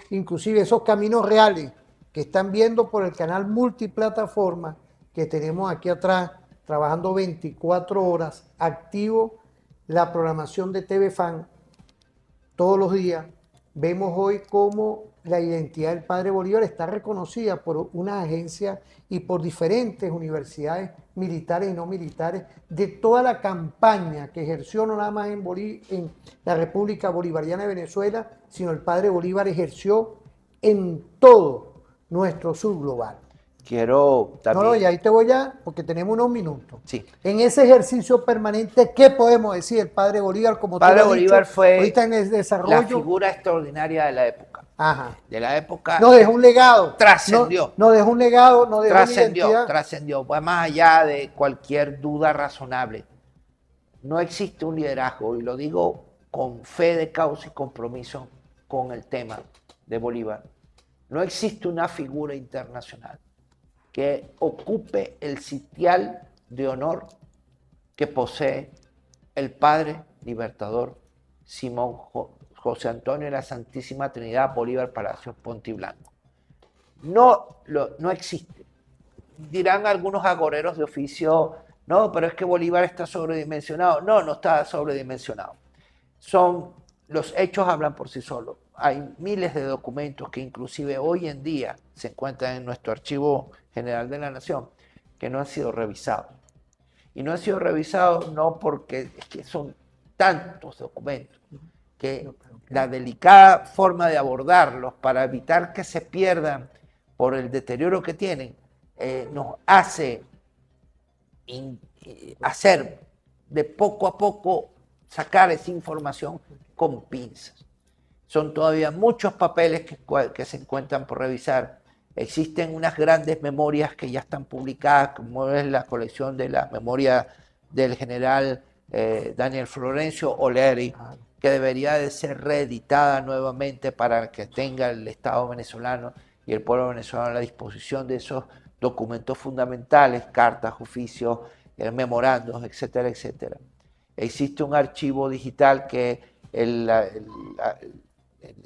inclusive esos caminos reales que están viendo por el canal multiplataforma que tenemos aquí atrás, trabajando 24 horas, activo la programación de TV Fan todos los días. Vemos hoy cómo la identidad del padre Bolívar está reconocida por una agencia y por diferentes universidades militares y no militares de toda la campaña que ejerció no nada más en la República Bolivariana de Venezuela, sino el padre Bolívar ejerció en todo nuestro sur global. Quiero también... No, y ahí te voy ya, porque tenemos unos minutos. Sí. En ese ejercicio permanente, ¿qué podemos decir del padre Bolívar? Como padre tú lo has Bolívar dicho, fue ahorita en el desarrollo, la figura extraordinaria de la época. Ajá. De la época. Nos dejó un legado. Trascendió. Nos dejó un legado, nos dejó una identidad. Trascendió. Va más allá de cualquier duda razonable. No existe un liderazgo, y lo digo con fe de causa y compromiso con el tema de Bolívar. No existe una figura internacional que ocupe el sitial de honor que posee el padre libertador Simón José Antonio de la Santísima Trinidad Bolívar Palacios Ponte y Blanco. No existe. Dirán algunos agoreros de oficio, no, pero es que Bolívar está sobredimensionado. No está sobredimensionado. Los hechos hablan por sí solos. Hay miles de documentos que inclusive hoy en día se encuentran en nuestro Archivo General de la Nación que no han sido revisados. Y no han sido revisados no porque es que son tantos documentos que la delicada forma de abordarlos para evitar que se pierdan por el deterioro que tienen nos hace hacer de poco a poco sacar esa información con pinzas. Son todavía muchos papeles que se encuentran por revisar. Existen unas grandes memorias que ya están publicadas, como es la colección de la memoria del general Daniel Florencio Oleri, que debería de ser reeditada nuevamente para que tenga el Estado venezolano y el pueblo venezolano a la disposición de esos documentos fundamentales, cartas, oficios, memorandos, etcétera, etcétera. Existe un archivo digital que el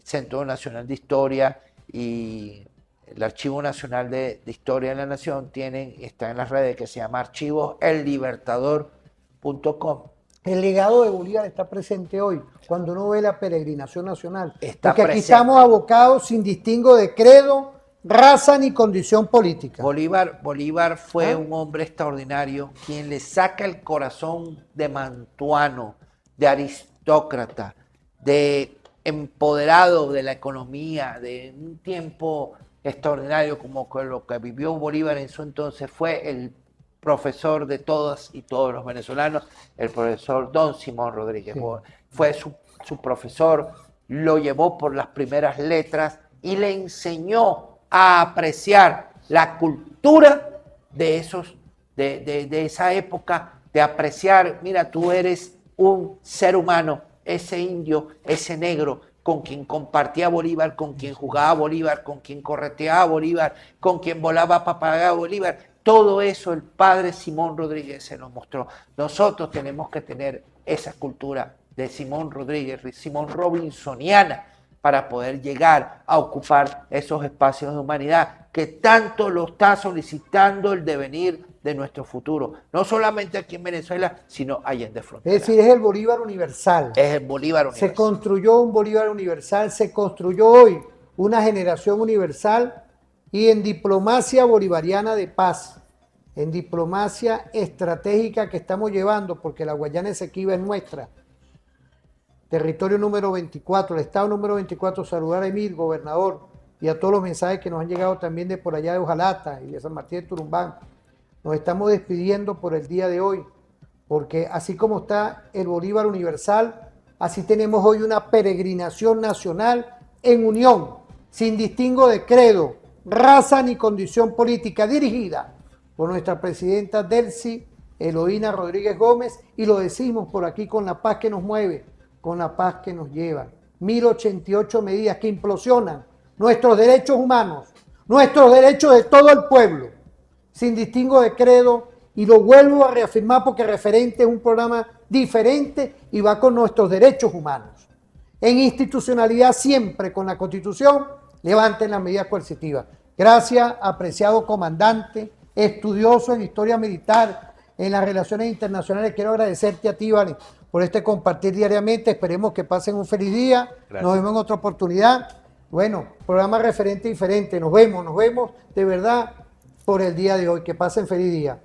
Centro Nacional de Historia y el Archivo Nacional de Historia de la Nación está en las redes, que se llama archivosellibertador.com. El legado de Bolívar está presente hoy, cuando uno ve la peregrinación nacional. Está porque presente. Aquí estamos abocados sin distingo de credo, raza ni condición política. Bolívar fue un hombre extraordinario, quien le saca el corazón de mantuano, de aristócrata, de empoderado de la economía, de un tiempo extraordinario como lo que vivió Bolívar en su entonces. Fue el profesor de todas y todos los venezolanos, el profesor Don Simón Rodríguez. Sí. Fue su profesor, lo llevó por las primeras letras y le enseñó a apreciar la cultura de esa época, de apreciar, mira, tú eres un ser humano, ese indio, ese negro, con quien compartía Bolívar, con quien jugaba Bolívar, con quien correteaba Bolívar, con quien volaba papagayo Bolívar. Todo eso el padre Simón Rodríguez se nos mostró. Nosotros tenemos que tener esa cultura de Simón Rodríguez, Simón Robinsoniana, para poder llegar a ocupar esos espacios de humanidad que tanto lo está solicitando el devenir de nuestro futuro, no solamente aquí en Venezuela, sino allá en de frontera. Es decir, es el Bolívar universal. Es el Bolívar universal. Se construyó un Bolívar universal, se construyó hoy una generación universal y en diplomacia bolivariana de paz, en diplomacia estratégica que estamos llevando, porque la Guayana Esequiba es nuestra. Territorio número 24, el estado número 24, saludar a Emir, gobernador, y a todos los mensajes que nos han llegado también de por allá de Ojalata y de San Martín de Turumbán. Nos estamos despidiendo por el día de hoy, porque así como está el Bolívar universal, así tenemos hoy una peregrinación nacional en unión, sin distingo de credo, raza ni condición política, dirigida por nuestra presidenta Delcy Eloína Rodríguez Gómez, y lo decimos por aquí con la paz que nos mueve, con la paz que nos lleva. 1088 medidas que implosionan nuestros derechos humanos, nuestros derechos de todo el pueblo, sin distingo de credo, y lo vuelvo a reafirmar porque Referente es un programa diferente y va con nuestros derechos humanos. En institucionalidad siempre con la Constitución, levanten las medidas coercitivas. Gracias, apreciado comandante, estudioso en historia militar, en las relaciones internacionales. Quiero agradecerte a ti, Vale, por este compartir diariamente. Esperemos que pasen un feliz día. Gracias. Nos vemos en otra oportunidad. Bueno, programa Referente diferente. Nos vemos de verdad por el día de hoy. Que pasen feliz día.